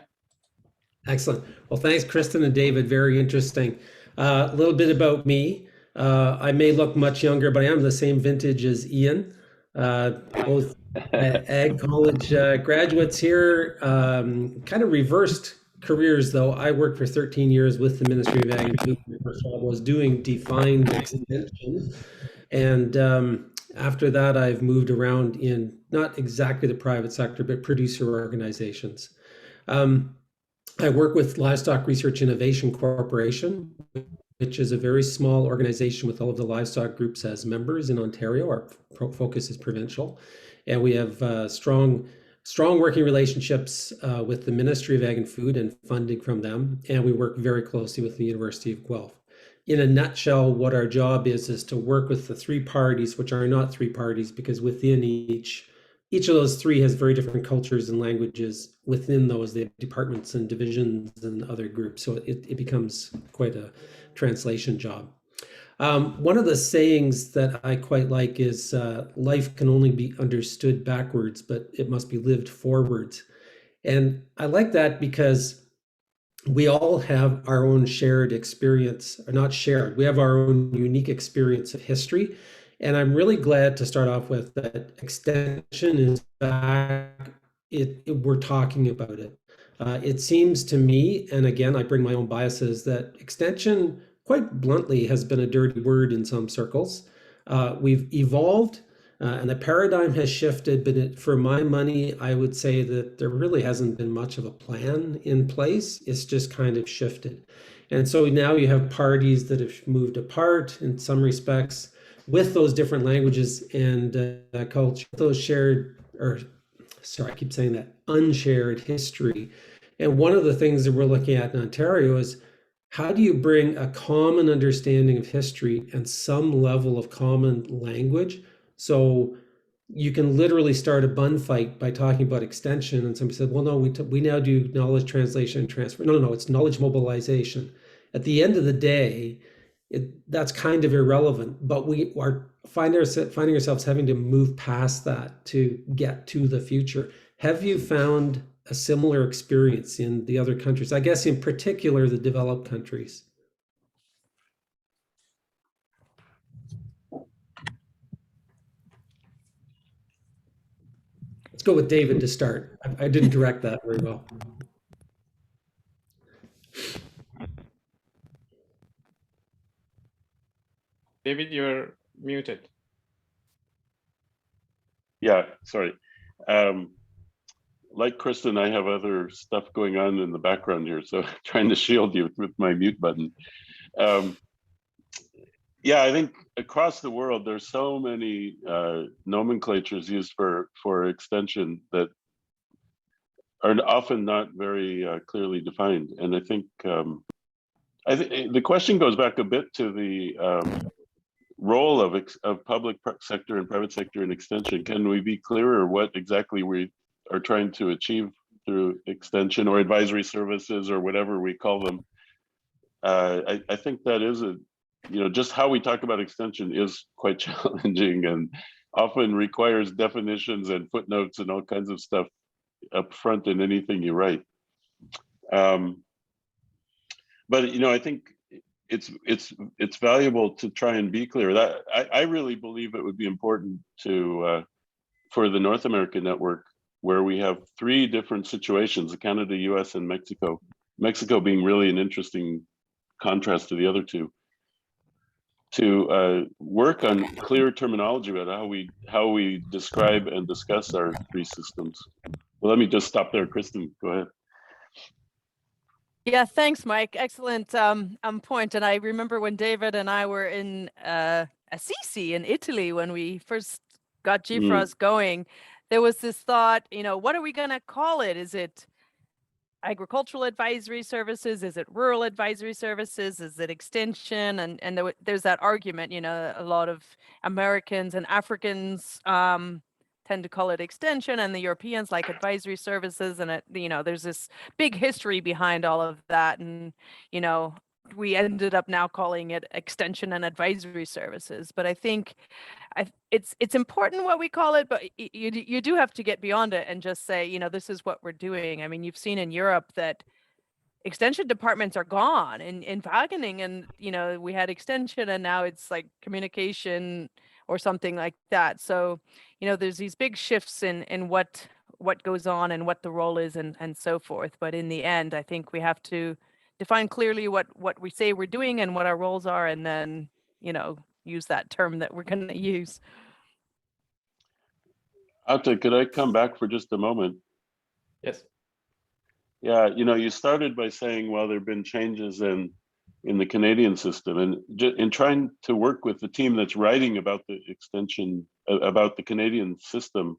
Excellent. Well, thanks, Kristen and David. Very interesting. A little bit about me. I may look much younger, but I am the same vintage as Ian. Both ag college graduates here. Kind of reversed careers, though. I worked for 13 years with the Ministry of Ag and Food. First of all, I was doing defined extension. And after that, I've moved around in not exactly the private sector, but producer organizations. I work with Livestock Research Innovation Corporation, which is a very small organization with all of the livestock groups as members in Ontario. Our focus is provincial, and we have strong working relationships with the Ministry of Ag and Food and funding from them, and we work very closely with the University of Guelph. In a nutshell, what our job is to work with the three parties, which are not three parties, because within each of those three has very different cultures and languages. Within those, they have departments and divisions and other groups. So it becomes quite a translation job. One of the sayings that I quite like is life can only be understood backwards, but it must be lived forwards. And I like that because we all have our own shared experience, or not shared, we have our own unique experience of history. And I'm really glad to start off with that extension is back. We're talking about it. It seems to me, and again, I bring my own biases, that extension, quite bluntly, has been a dirty word in some circles. We've evolved and the paradigm has shifted, but for my money, I would say that there really hasn't been much of a plan in place. It's just kind of shifted. And so now you have parties that have moved apart in some respects, with those different languages and culture, those shared, or sorry, I keep saying that, unshared history. And one of the things that we're looking at in Ontario is, how do you bring a common understanding of history and some level of common language? So you can literally start a bun fight by talking about extension. And somebody said, well, no, we now do knowledge translation and transfer. No, it's knowledge mobilization. At the end of the day, that's kind of irrelevant, but we are finding ourselves having to move past that to get to the future. Have you found a similar experience in the other countries? I guess in particular, the developed countries. Let's go with David to start. I didn't direct that very well. David, you're muted. Yeah, sorry. Like Kristen, I have other stuff going on in the background here, so trying to shield you with my mute button. Yeah, I think across the world, there's so many nomenclatures used for extension that are often not very clearly defined. And I think the question goes back a bit to the role of public sector and private sector in extension. Can we be clearer what exactly we are trying to achieve through extension or advisory services or whatever we call them? I think that is just how we talk about extension is quite challenging and often requires definitions and footnotes and all kinds of stuff up front in anything you write. But I think it's valuable to try and be clear. That I really believe it would be important to for the North American network, where we have 3 different situations: Canada, US, and Mexico. Mexico being really an interesting contrast to the other 2. To work on clear terminology about how we describe and discuss our 3 systems. Well, let me just stop there. Kristen, go ahead. Yeah, thanks, Mike. Excellent point. And I remember when David and I were in Assisi in Italy when we first got GFROS going, there was this thought, what are we going to call it? Is it agricultural advisory services? Is it rural advisory services? Is it extension? And there's that argument, a lot of Americans and Africans tend to call it extension, and the Europeans like advisory services. And there's this big history behind all of that. And, we ended up now calling it extension and advisory services. But I think it's important what we call it, but you do have to get beyond it and just say, this is what we're doing. I mean, you've seen in Europe that extension departments are gone in Wageningen, and we had extension, and now it's like communication or something like that. So there's these big shifts in what goes on and what the role is and so forth. But in the end, I think we have to define clearly what we say we're doing and what our roles are, and then use that term that we're going to use. Atte, could I come back for just a moment? Yes. Yeah, you started by saying, well, there have been changes in the Canadian system, and in trying to work with the team that's writing about the extension, about the Canadian system,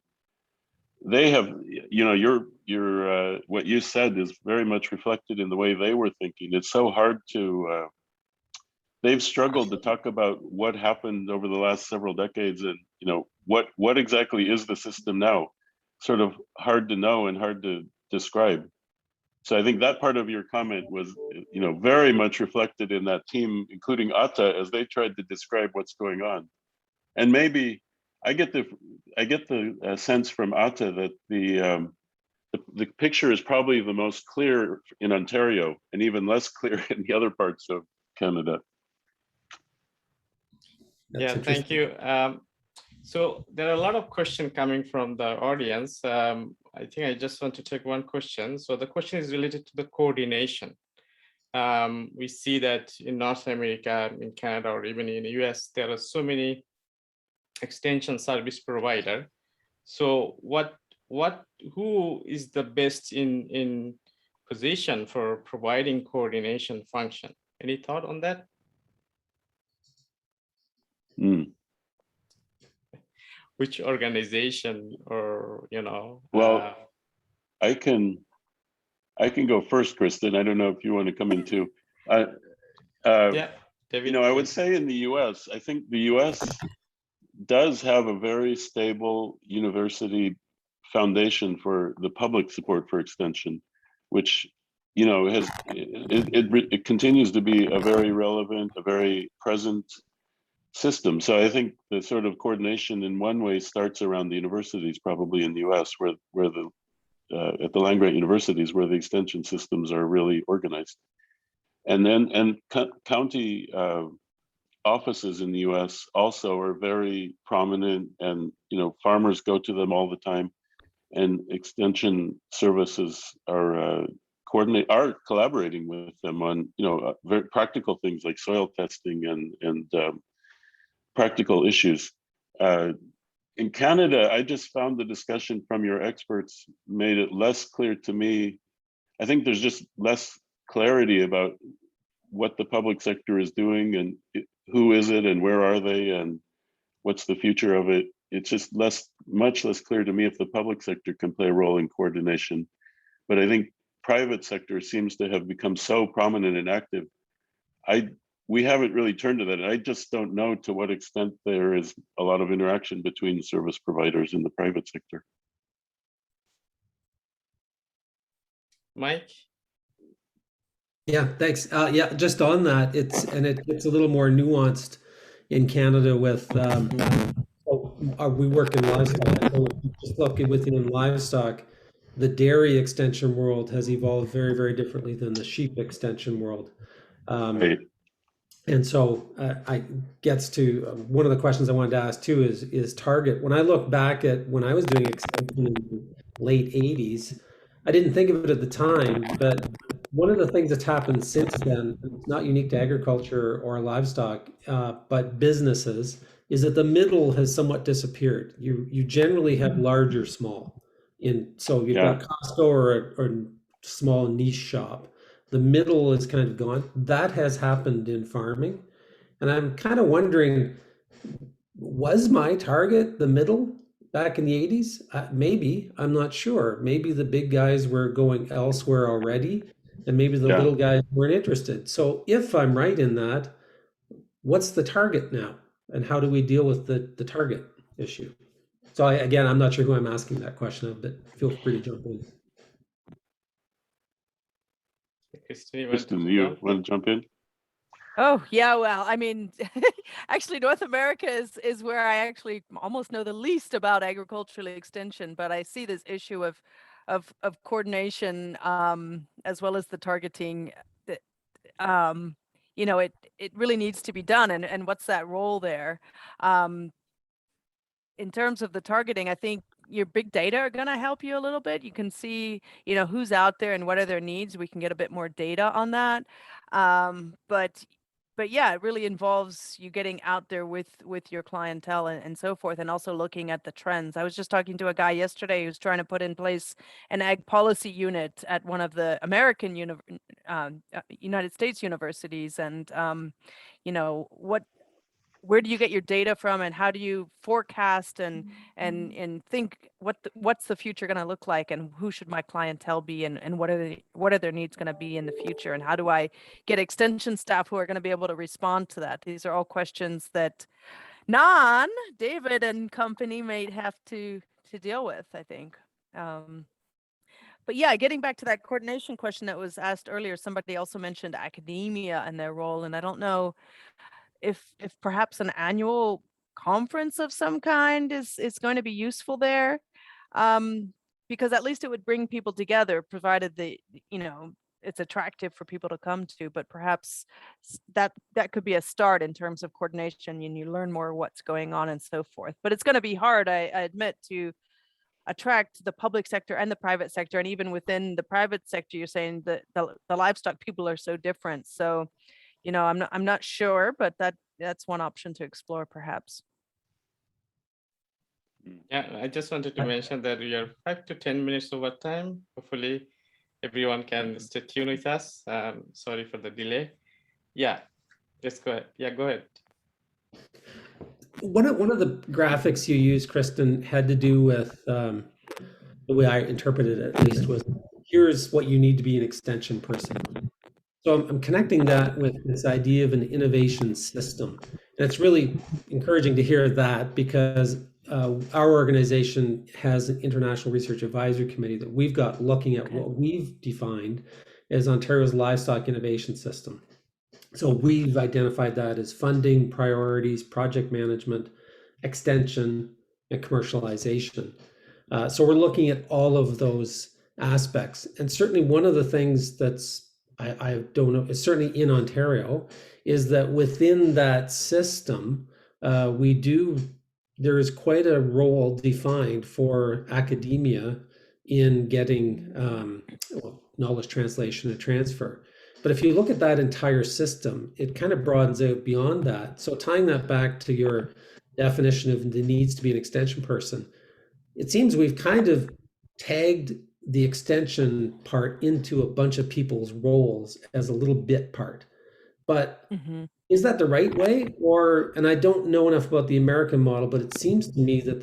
they have, your what you said is very much reflected in the way they were thinking. It's so hard to, they've struggled to talk about what happened over the last several decades, and what exactly is the system now. Sort of hard to know and hard to describe. So I think that part of your comment was, very much reflected in that team, including Atte, as they tried to describe what's going on. And maybe I get the sense from Atte that the picture is probably the most clear in Ontario and even less clear in the other parts of Canada. Yeah, thank you. So there are a lot of questions coming from the audience. I think I just want to take one question. So the question is related to the coordination. We see that in North America, in Canada, or even in the US, there are so many extension service provider. So who is the best in position for providing coordination function? Any thought on that? Which organization, or well, I can go first, Kristen. I don't know if you want to come in too. Yeah, David, I would say in the US, I think the US does have a very stable university foundation for the public support for extension, which it continues to be a very relevant, a very present system. So I think the sort of coordination in one way starts around the universities, probably in the US, where the at the land-grant universities, where the extension systems are really organized. And then county offices in the US also are very prominent, and farmers go to them all the time, and extension services are collaborating with them on very practical things like soil testing and practical issues. in Canada, I just found the discussion from your experts made it less clear to me. I think there's just less clarity about what the public sector is doing and who is it and where are they and what's the future of it. It's just much less clear to me if the public sector can play a role in coordination. But I think private sector seems to have become so prominent and active. We haven't really turned to that. I just don't know to what extent there is a lot of interaction between the service providers in the private sector. Mike? Yeah, thanks. Yeah, just on that, it's a little more nuanced in Canada with we work in livestock. So just looking within livestock, the dairy extension world has evolved very, very differently than the sheep extension world. Right. And so I gets to one of the questions I wanted to ask too is target. When I look back at when I was doing extension in the late 80s, I didn't think of it at the time, but one of the things that's happened since then, it's not unique to agriculture or livestock, but businesses, is that the middle has somewhat disappeared. You generally have large or small. So you've got Costco or a small niche shop. The middle is kind of gone. That has happened in farming. And I'm kind of wondering, was my target the middle back in the 80s? Maybe, I'm not sure. Maybe the big guys were going elsewhere already, and maybe the little guys weren't interested. So if I'm right in that, what's the target now? And how do we deal with the target issue? So again, I'm not sure who I'm asking that question of, but feel free to jump in. Kristen, you want to jump in? Oh, yeah, well, I mean, actually, North America is where I actually almost know the least about agricultural extension, but I see this issue of coordination as well as the targeting that it really needs to be done, and what's that role there? In terms of the targeting, I think your big data are going to help you a little bit. You can see, who's out there and what are their needs. We can get a bit more data on that. But yeah, it really involves you getting out there with your clientele and so forth, and also looking at the trends. I was just talking to a guy yesterday who's trying to put in place an ag policy unit at one of the American United States universities, and where do you get your data from, and how do you forecast and think what's the future going to look like, and who should my clientele be, and what are their needs going to be in the future, and how do I get extension staff who are going to be able to respond to that? These are all questions that David and company may have to deal with, I think. But yeah, getting back to that coordination question that was asked earlier, somebody also mentioned academia and their role, and I don't know if perhaps an annual conference of some kind is going to be useful there, because at least it would bring people together, provided it's attractive for people to come to. But perhaps that could be a start in terms of coordination, and you learn more what's going on and so forth. But it's going to be hard, I admit, to attract the public sector and the private sector, and even within the private sector, you're saying that the livestock people are so different. So I'm not sure, but that's one option to explore, perhaps. Yeah, I just wanted to mention that we are 5 to 10 minutes over time. Hopefully, everyone can stay tuned with us. Sorry for the delay. Yeah, just go ahead. Yeah, go ahead. One of the graphics you used, Kristen, had to do with the way I interpreted it, at least, was here's what you need to be an extension person. So I'm connecting that with this idea of an innovation system. And it's really encouraging to hear that, because our organization has an International Research Advisory Committee that we've got looking at what we've defined as Ontario's livestock innovation system. So we've identified that as funding, priorities, project management, extension, and commercialization. So we're looking at all of those aspects. And certainly one of the things that's I don't know, it's certainly in Ontario, is that within that system, there is quite a role defined for academia in getting knowledge translation and transfer. But if you look at that entire system, it kind of broadens out beyond that. So tying that back to your definition of the needs to be an extension person. It seems we've kind of tagged the extension part into a bunch of people's roles as a little bit part. But Mhm. is that the right way? Or, and I don't know enough about the American model, but it seems to me that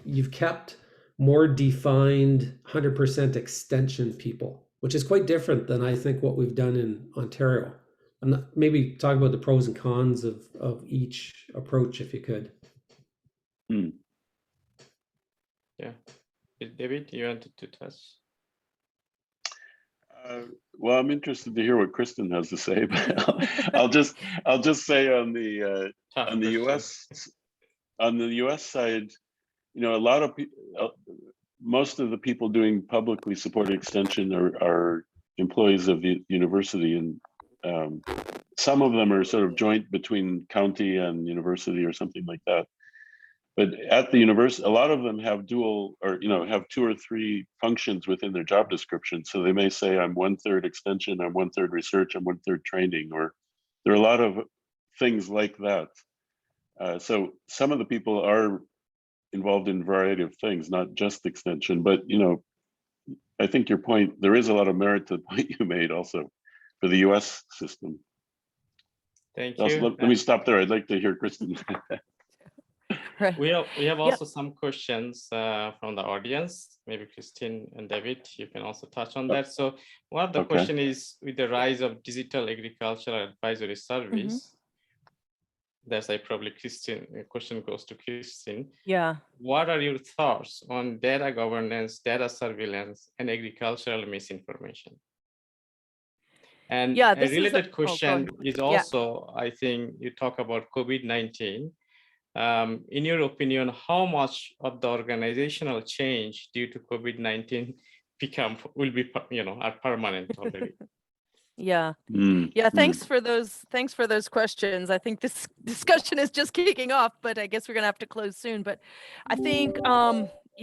you've kept more defined 100% extension people, which is quite different than I think what we've done in Ontario. Maybe talk about the pros and cons of each approach, if you could. Hmm. Yeah. David, you wanted to touch? Well, I'm interested to hear what Kristen has to say, but I'll just say on the Tough on the question. US side, you know, a lot of most of the people doing publicly supported extension are employees of the university, and some of them are sort of joint between county and university or something like that. But at the university, a lot of them have dual, or have 2 or 3 functions within their job description. So they may say, I'm 1/3 extension, I'm 1/3 research, I'm 1/3 training, or there are a lot of things like that. So some of the people are involved in a variety of things, not just extension. But I think your point, there is a lot of merit to the point you made also for the US system. Thank Also, you. let me stop there. I'd like to hear Kristen. Right. We have Yep. also some questions from the audience. Maybe Christine and David, you can also touch on that. So one of the Okay. question is, with the rise of digital agricultural advisory service, that's probably Christine, question goes to Christine. Yeah. What are your thoughts on data governance, data surveillance, and agricultural misinformation? And Yeah, a this is related go question ahead. is Yeah. also, I think you talk about COVID-19. In your opinion, how much of the organizational change due to COVID-19 are permanent already? Yeah. Mm, Yeah, mm. thanks for those questions. I think this discussion is just kicking off, but I guess we're gonna have to close soon. But I think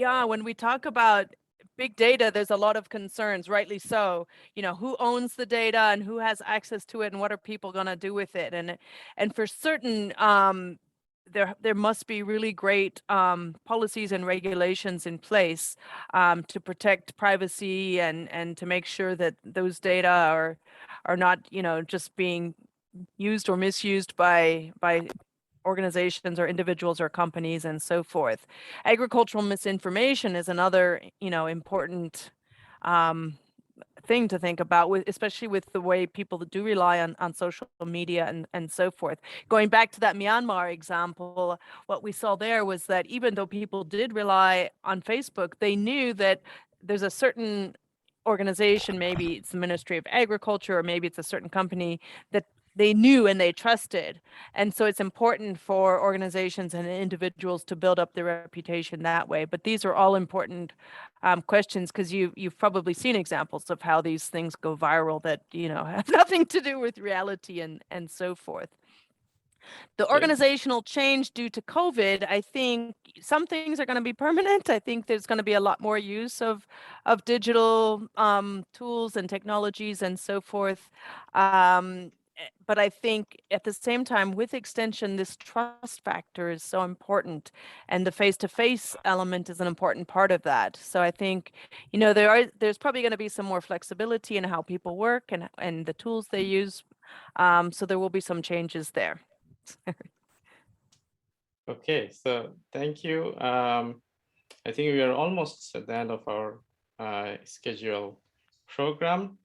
yeah, when we talk about big data, there's a lot of concerns, rightly so. Who owns the data and who has access to it and what are people gonna do with it? And for certain there must be really great policies and regulations in place to protect privacy and to make sure that those data are not, just being used or misused by organizations or individuals or companies and so forth. Agricultural misinformation is another, important thing to think about, especially with the way people do rely on social media and so forth. Going back to that Myanmar example, what we saw there was that even though people did rely on Facebook, they knew that there's a certain organization, maybe it's the Ministry of Agriculture, or maybe it's a certain company that they knew and they trusted. And so it's important for organizations and individuals to build up their reputation that way. But these are all important questions, because you've probably seen examples of how these things go viral that, have nothing to do with reality and so forth. The organizational change due to COVID, I think some things are going to be permanent. I think there's going to be a lot more use of digital tools and technologies and so forth. But I think at the same time, with extension, this trust factor is so important, and the face-to-face element is an important part of that. So I think, there's probably going to be some more flexibility in how people work and the tools they use. So there will be some changes there. Okay, so thank you. I think we are almost at the end of our scheduled program.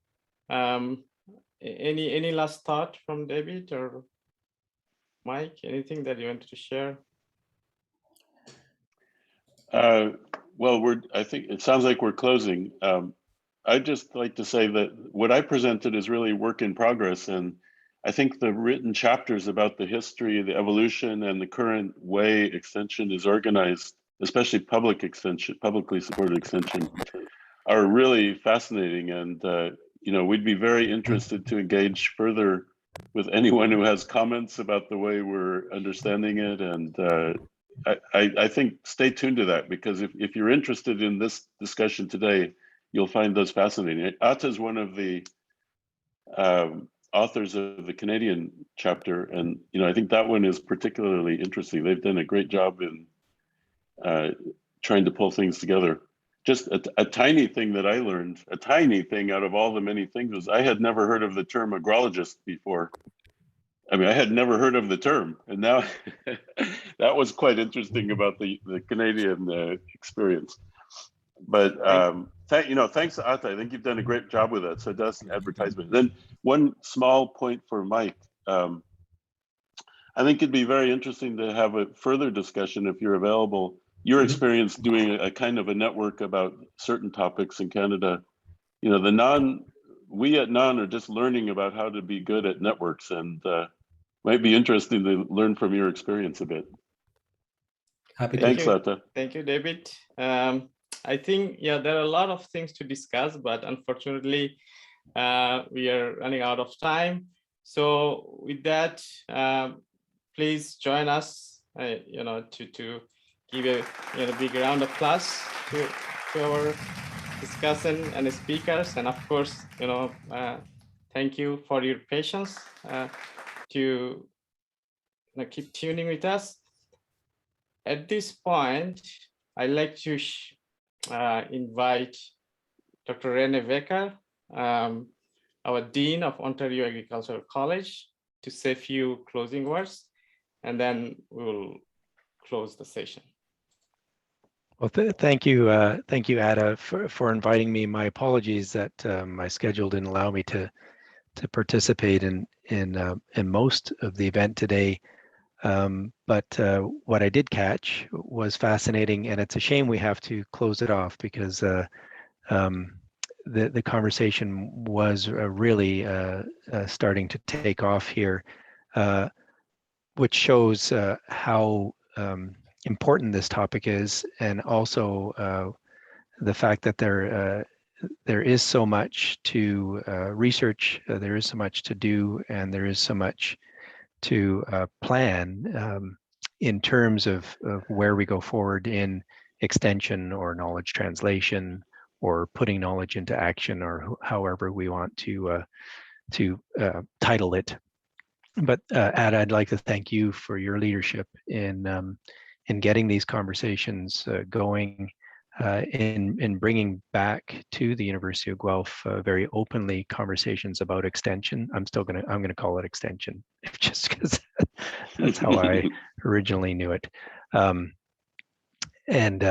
Any last thought from David or Mike? Anything that you wanted to share? Well, I think it sounds like we're closing. I'd just like to say that what I presented is really work in progress. And I think the written chapters about the history, the evolution, and the current way extension is organized, especially publicly supported extension, are really fascinating. And, we'd be very interested to engage further with anyone who has comments about the way we're understanding it. And I think stay tuned to that, because if you're interested in this discussion today, you'll find those fascinating. Atta is one of the authors of the Canadian chapter, and I think that one is particularly interesting. They've done a great job in trying to pull things together. Just a tiny thing that I learned, a tiny thing out of all the many things, was I had never heard of the term agrologist before. I mean, I had never heard of the term, and now that was quite interesting about the Canadian experience. But thanks, Ata. I think you've done a great job with that. So that's an advertisement. Then one small point for Mike. I think it'd be very interesting to have a further discussion if you're available. Your experience doing a kind of a network about certain topics in Canada. We at NON are just learning about how to be good at networks, and might be interesting to learn from your experience a bit. Happy to. Thanks, Ata. Thank you, David. I think, there are a lot of things to discuss, but unfortunately, we are running out of time. So with that, please join us, to give a big round of applause to our discussion and speakers. And of course, thank you for your patience to keep tuning with us. At this point, I'd like to invite Dr. Rene Wecker, our Dean of Ontario Agricultural College, to say a few closing words, and then we'll close the session. Well, thank you, Ada, for inviting me. My apologies that my schedule didn't allow me to participate in most of the event today. But what I did catch was fascinating, and it's a shame we have to close it off because the conversation was really starting to take off here, which shows how important this topic is, and also the fact that there is so much to research, there is so much to do, and there is so much to plan in terms of where we go forward in extension or knowledge translation or putting knowledge into action, or however we want to title it. But Ada, I'd like to thank you for your leadership in getting these conversations going, in bringing back to the University of Guelph very openly conversations about extension. I'm gonna call it extension, just because that's how I originally knew it, and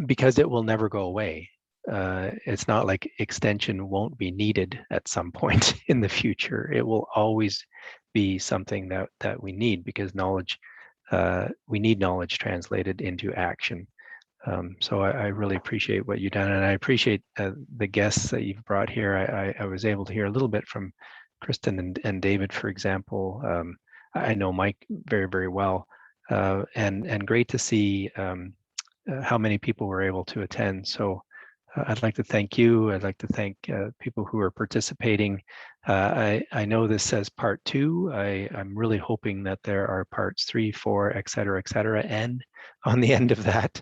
because it will never go away. It's not like extension won't be needed at some point in the future. It will always be something that we need, because knowledge, we need knowledge translated into action. So I really appreciate what you've done, and I appreciate the guests that you've brought here. I was able to hear a little bit from Kristen and David, for example. I know Mike very, very well, and great to see how many people were able to attend. So I'd like to thank you. I'd like to thank people who are participating. I know this says part 2. I'm really hoping that there are parts 3, 4, et cetera, and on the end of that,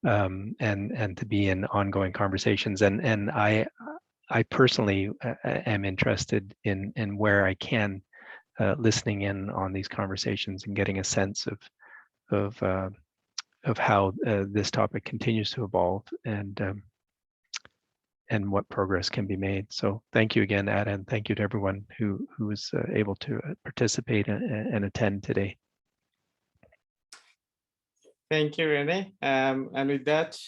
and to be in ongoing conversations. And I personally am interested in where I can, listening in on these conversations and getting a sense of how this topic continues to evolve, and what progress can be made. So thank you again, Ada, and thank you to everyone who was able to participate and attend today. Thank you, Rene. And with that,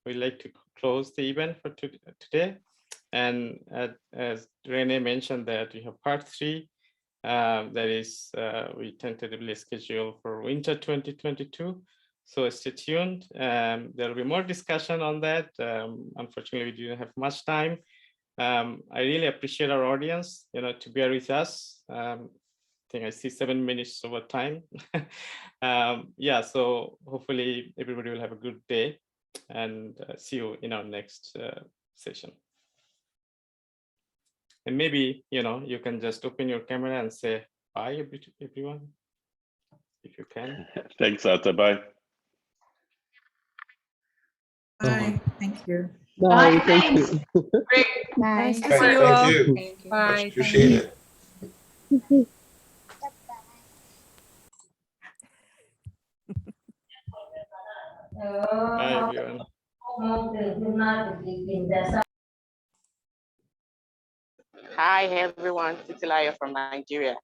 we'd like to close the event for today. And as Rene mentioned, that we have part 3, that is, we tentatively scheduled for winter 2022. So stay tuned. There'll be more discussion on that. Unfortunately, we didn't have much time. I really appreciate our audience, to bear with us. I think I see 7 minutes over time. So hopefully everybody will have a good day, and see you in our next session. And maybe, you can just open your camera and say bye, everyone, if you can. Thanks, Ata. Bye. Bye. Thank you. Bye. Thank you. Great. Nice Bye. to see you all. Thank you. Much appreciated. Hi, everyone. Hi everyone, Titilayo from Nigeria.